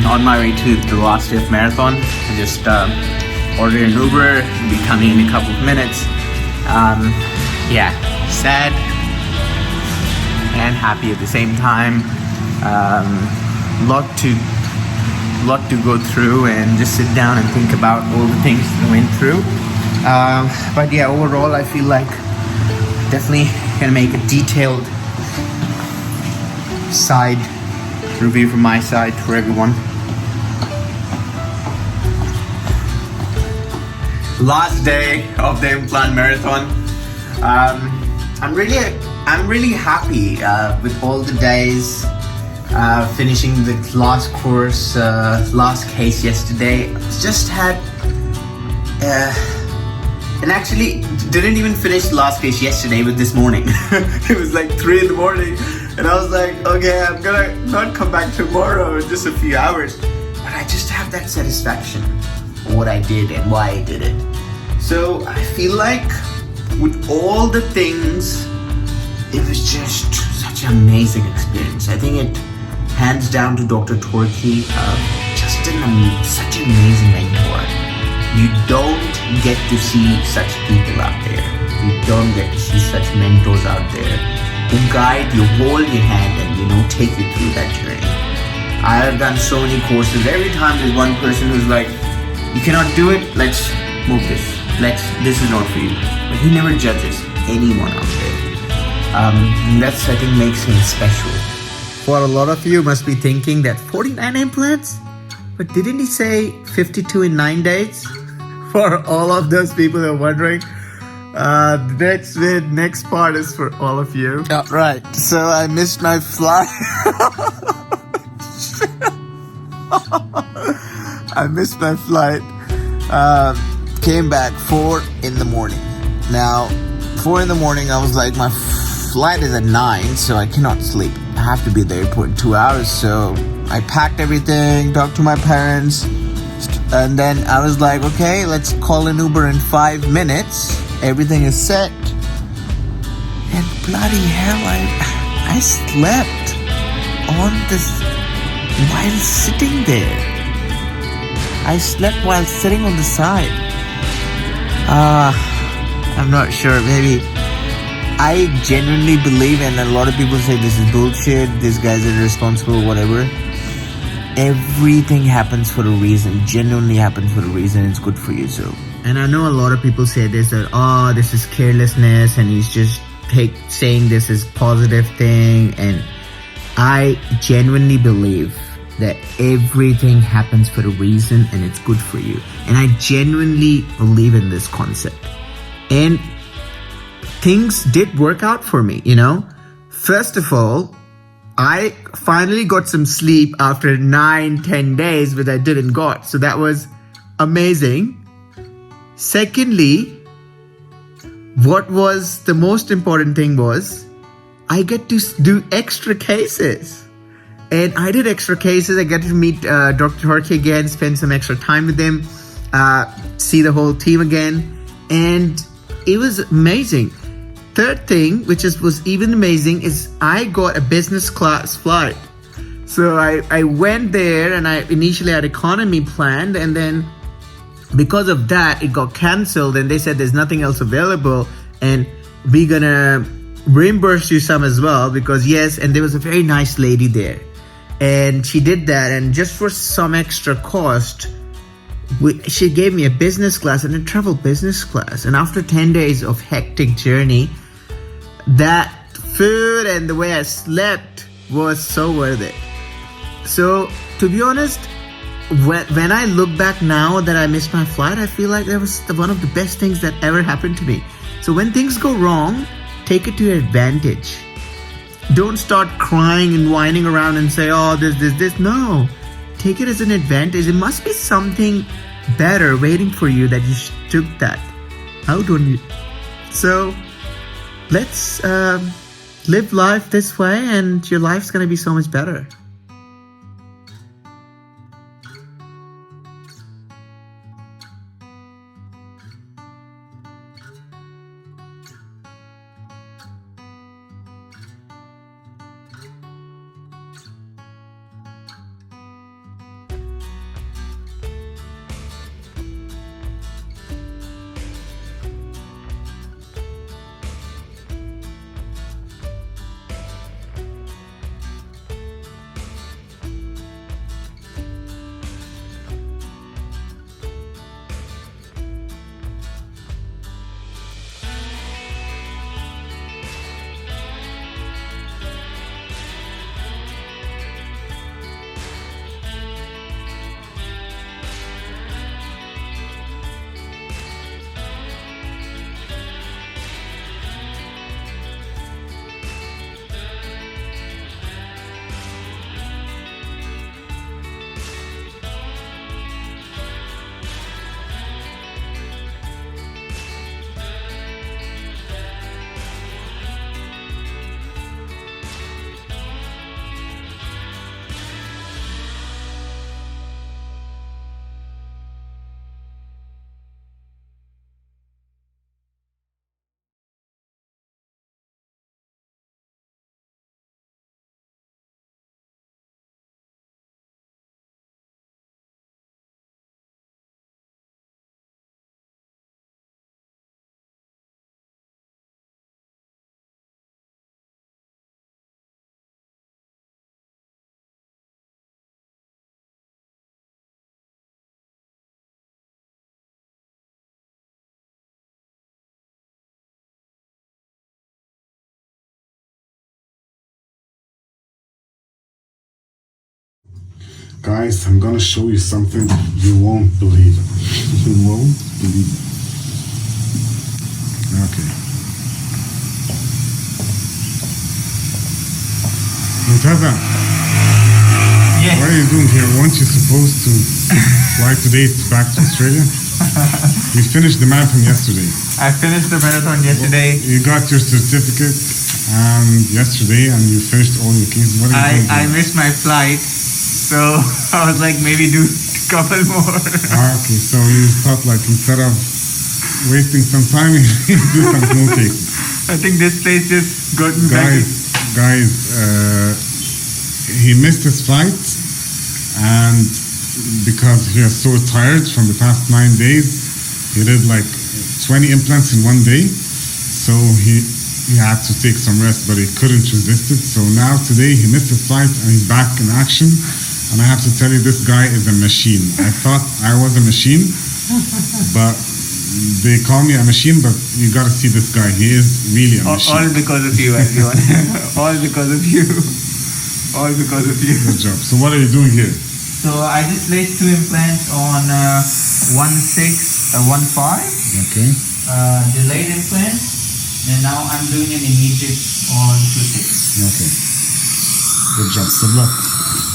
S1: On my way to the last day of marathon, I just ordered an Uber. It'll be coming in a couple of minutes. Sad and happy at the same time. Lot to go through and just sit down and think about all the things that I went through. But overall, I feel like definitely gonna make a detailed side review from my side for everyone. Last day of the implant marathon. I'm really happy with all the days. Finishing the last course, last case yesterday. Just had And actually, didn't even finish the last case yesterday with this morning. It was like 3 in the morning. And I was like, okay, I'm gonna not come back tomorrow in just a few hours. But I just have that satisfaction of what I did and why I did it. So I feel like with all the things, it was just such an amazing experience. I think it hands down to Dr. Torki, such an amazing mentor. You don't get to see such people out there. You don't get to see such mentors out there who guide you, hold your hand and, take you through that journey. I have done so many courses. Every time there's one person who's like, you cannot do it, let's move this. This is not for you. But he never judges anyone out there. That's, I think, makes him special.
S2: For a lot of you must be thinking that 49 implants? But didn't he say 52 in 9 days? For all of those people who are wondering, the next part is for all of you.
S9: Yeah, right. So I missed my flight. I missed my flight. Came back 4 in the morning. Now, 4 in the morning, I was like, my flight is at 9, so I cannot sleep. I have to be at the airport in 2 hours. So I packed everything, talked to my parents, and then I was like, okay, let's call an Uber in 5 minutes. Everything is set. And bloody hell, I slept on this while sitting there. I slept while sitting on the side. I'm not sure, maybe. I genuinely believe, and a lot of people say this is bullshit, these guys are irresponsible, whatever. Everything happens for a reason, genuinely happens for a reason, it's good for you, so.
S2: And I know a lot of people say this, that, this is carelessness, and he's just saying this is positive thing, and I genuinely believe that everything happens for a reason and it's good for you. And I genuinely believe in this concept. And things did work out for me, First of all, I finally got some sleep after 9-10 days, which I didn't got. So that was amazing. Secondly, what was the most important thing was I get to do extra cases. And I did extra cases. I got to meet Dr. Horke again, spend some extra time with him, see the whole team again. And it was amazing. Third thing, which was even amazing, is I got a business class flight. So I went there and I initially had economy planned, and then because of that, it got cancelled and they said there's nothing else available and we're gonna reimburse you some as well because yes, and there was a very nice lady there. And she did that, and just for some extra cost, she gave me a business class and a travel business class. And after 10 days of hectic journey, that food and the way I slept was so worth it. So to be honest, when I look back now that I missed my flight, I feel like that was one of the best things that ever happened to me. So when things go wrong, take it to your advantage. Don't start crying and whining around and say, oh, this. No, take it as an advantage. It must be something better waiting for you that you took that. How don't you? So let's live life this way and your life's going to be so much better.
S5: Guys, I'm gonna show you something you won't believe it. You won't believe it. Okay. Murtaza,
S2: Yes.
S5: what are you doing here? Weren't you supposed to fly today back to Australia? We finished the marathon yesterday.
S2: I finished the marathon yesterday.
S5: You got your certificate yesterday and you finished all your cases. What are you doing
S2: I
S5: here?
S2: missed my flight, so I was like, maybe do a couple more.
S5: Okay, so you thought like instead of wasting some time, you do some small cases.
S2: I think this place just got me back.
S5: Guys, he missed his flight, and because he was so tired from the past 9 days, he did like 20 implants in one day. So he had to take some rest, but he couldn't resist it. So now today he missed his flight and he's back in action. And I have to tell you, this guy is a machine. I thought I was a machine, but they call me a machine, but you gotta see this guy. He is really a machine.
S2: All because of you, everyone. All because of you. All because of you.
S5: Good job. So what are you doing here?
S2: So I just placed 2 implants on 1.6, 1.5.
S5: Okay.
S2: Delayed implants. And now I'm doing an immediate on 2.6.
S5: Okay. Good job. Good luck.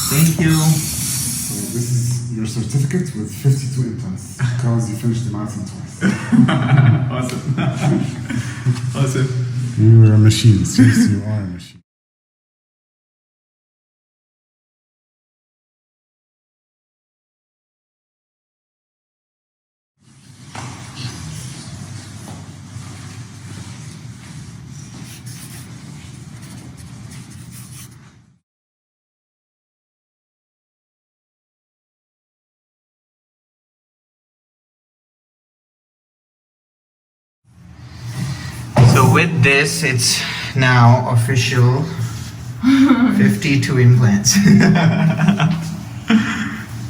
S2: Thank you.
S5: So this is your certificate with 52 implants because you finished the marathon twice.
S2: Awesome. Awesome.
S5: You are a machine. Seriously, you are a machine.
S1: So with this, it's now official 52 implants.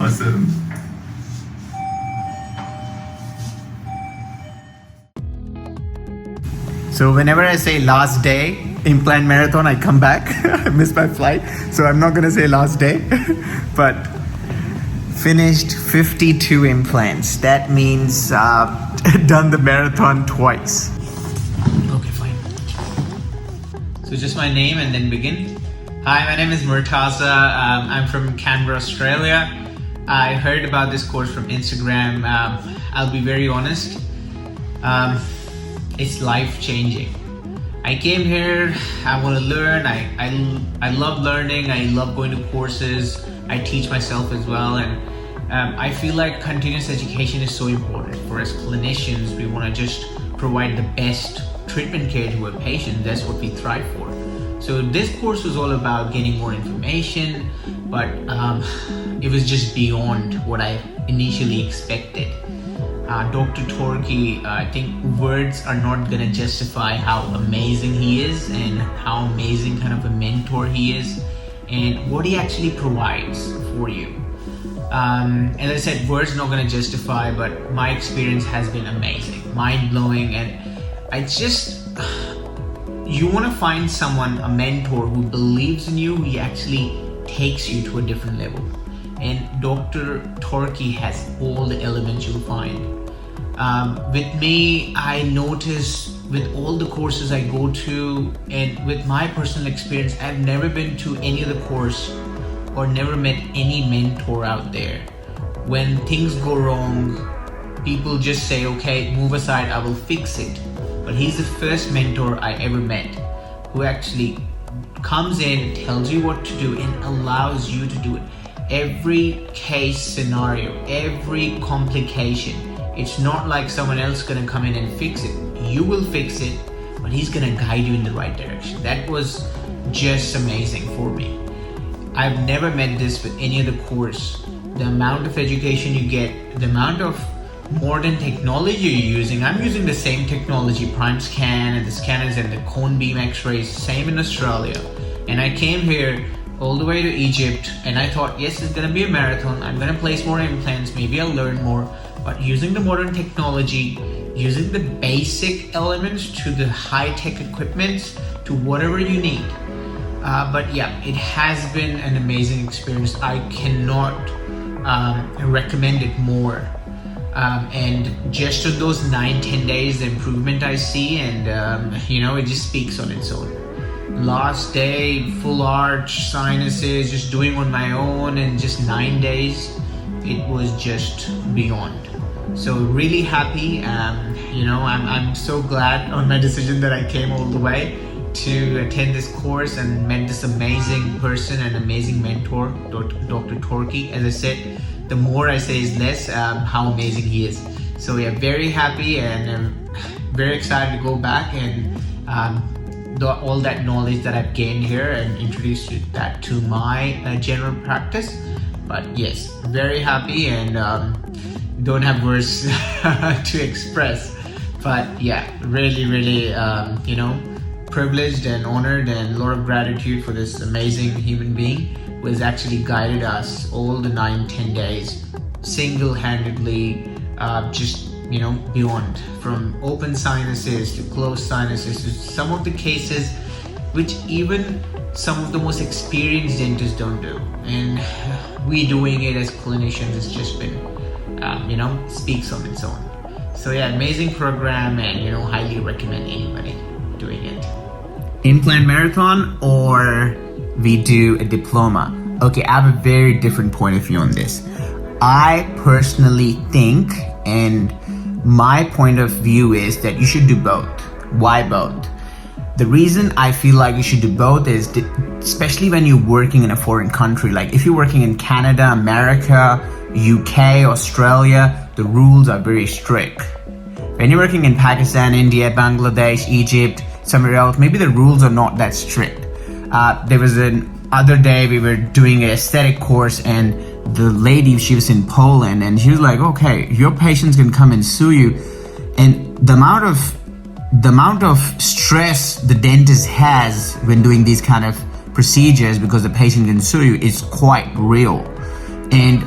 S2: Awesome.
S1: So whenever I say last day, implant marathon, I come back. I missed my flight, so I'm not gonna say last day, but finished 52 implants. That means done the marathon twice.
S2: Okay, fine. So just my name and then begin. Hi, my name is Murtaza. I'm from Canberra, Australia. I heard about this course from Instagram. I'll be very honest. It's life-changing. I came here, I want to learn, I love learning, I love going to courses, I teach myself as well, and I feel like continuous education is so important. For us clinicians, we want to just provide the best treatment care to our patients. That's what we thrive for. So this course was all about getting more information, but it was just beyond what I initially expected. Dr. Torki, I think words are not gonna justify how amazing he is and how amazing kind of a mentor he is and what he actually provides for you. As I said, words not gonna justify, but my experience has been amazing, mind-blowing, and you wanna find someone, a mentor who believes in you, he actually takes you to a different level. And Dr. Torki has all the elements you'll find. With me, I notice with all the courses I go to and with my personal experience, I've never been to any other course or never met any mentor out there. When things go wrong, people just say, okay, move aside, I will fix it. But he's the first mentor I ever met who actually comes in, tells you what to do and allows you to do it. Every case scenario, every complication, it's not like someone else gonna come in and fix it. You will fix it, but he's gonna guide you in the right direction. That was just amazing for me. I've never met this with any other course. The amount of education you get, the amount of modern technology you're using. I'm using the same technology, Prime Scan and the scanners and the cone beam x-rays, same in Australia. And I came here all the way to Egypt and I thought, yes, it's gonna be a marathon. I'm gonna place more implants, maybe I'll learn more. But using the modern technology, using the basic elements to the high-tech equipment to whatever you need, But yeah, it has been an amazing experience. I cannot recommend it more. And just on those 9-10 days, the improvement I see, and it just speaks on its own. Last day, full arch, sinuses, just doing on my own, and just 9 days, it was just beyond. So really happy. I'm so glad on my decision that I came all the way to attend this course and met this amazing person and amazing mentor, Dr. Torki. As I said, the more I say is less, how amazing he is. So yeah, very happy and very excited to go back and all that knowledge that I've gained here and introduce that to my general practice. But yes, very happy and don't have words to express. But yeah, really, privileged and honored and a lot of gratitude for this amazing human being who has actually guided us all the 9-10 days single-handedly, beyond, from open sinuses to closed sinuses to some of the cases which even some of the most experienced dentists don't do, and we doing it as clinicians has just been speaks on its own. So yeah, amazing program, and highly recommend anybody doing it.
S1: Implant marathon or we do a diploma? Okay, I have a very different point of view on this. I personally think, and my point of view is that you should do both. Why both? The reason I feel like you should do both is that, especially when you're working in a foreign country, like if you're working in Canada, America, UK, Australia, the rules are very strict. When you're working in Pakistan, India, Bangladesh, Egypt, somewhere else, maybe the rules are not that strict. There was an other day we were doing an aesthetic course, and the lady, she was in Poland, and she was like, okay, your patients can come and sue you. And the amount of stress the dentist has when doing these kind of procedures because the patient can sue you is quite real. And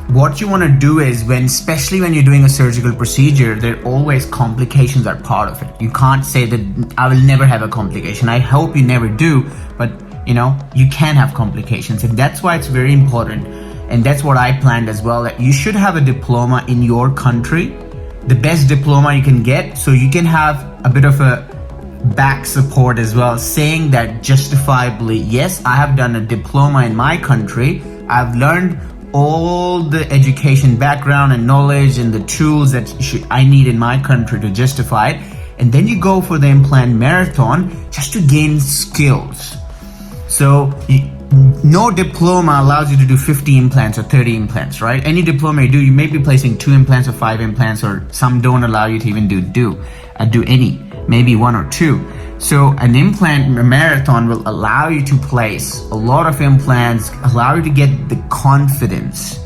S1: what you want to do is, especially when you're doing a surgical procedure, there always complications are part of it. You can't say that I will never have a complication. I hope you never do, but you can have complications, and that's why it's very important. And that's what I planned as well, that you should have a diploma in your country, the best diploma you can get, so you can have a bit of a back support as well, saying that justifiably, yes, I have done a diploma in my country, I've learned all the education background and knowledge and the tools that I need in my country to justify it. And then you go for the implant marathon just to gain skills. So no diploma allows you to do 50 implants or 30 implants, right? Any diploma you do, you may be placing 2 implants or 5 implants, or some don't allow you to even do any, maybe 1 or 2. So an implant marathon will allow you to place a lot of implants, allow you to get the confidence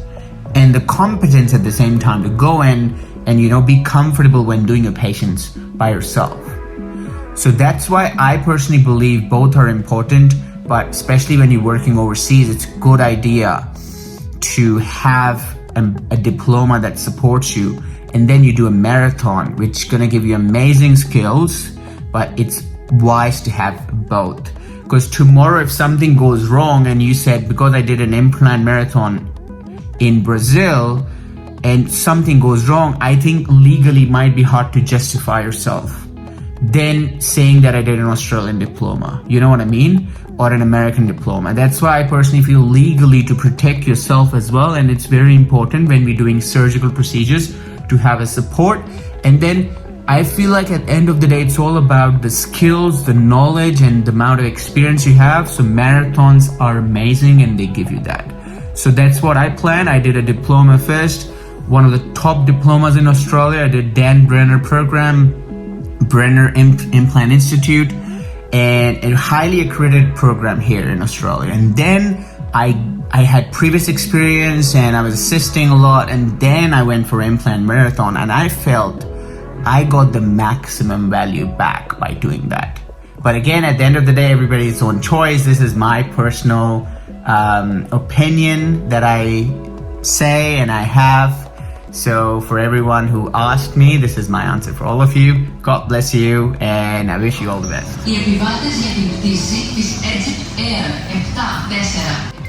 S1: and the competence at the same time to go in and be comfortable when doing your patients by yourself. So that's why I personally believe both are important, but especially when you're working overseas, it's a good idea to have a diploma that supports you, and then you do a marathon, which is gonna give you amazing skills, but it's wise to have both. Because tomorrow if something goes wrong and you said, because I did an implant marathon in Brazil and something goes wrong, I think legally might be hard to justify yourself then saying that I did an Australian diploma, you know what I mean, or an American diploma. That's why I personally feel legally to protect yourself as well, and it's very important when we're doing surgical procedures to have a support. And then I feel like at the end of the day, it's all about the skills, the knowledge, and the amount of experience you have. So marathons are amazing and they give you that. So that's what I plan. I did a diploma first, one of the top diplomas in Australia. I did Dan Brenner program, Brenner Implant Institute, and a highly accredited program here in Australia. And then I had previous experience and I was assisting a lot, and then I went for implant marathon, and I felt I got the maximum value back by doing that. But again, at the end of the day, everybody's own choice. This is my personal opinion that I say and I have, So for everyone who asked me, this is my answer for all of you. God bless you and I wish you all the best.
S10: Οι επιβάτες για την πτήση της Egypt Air 747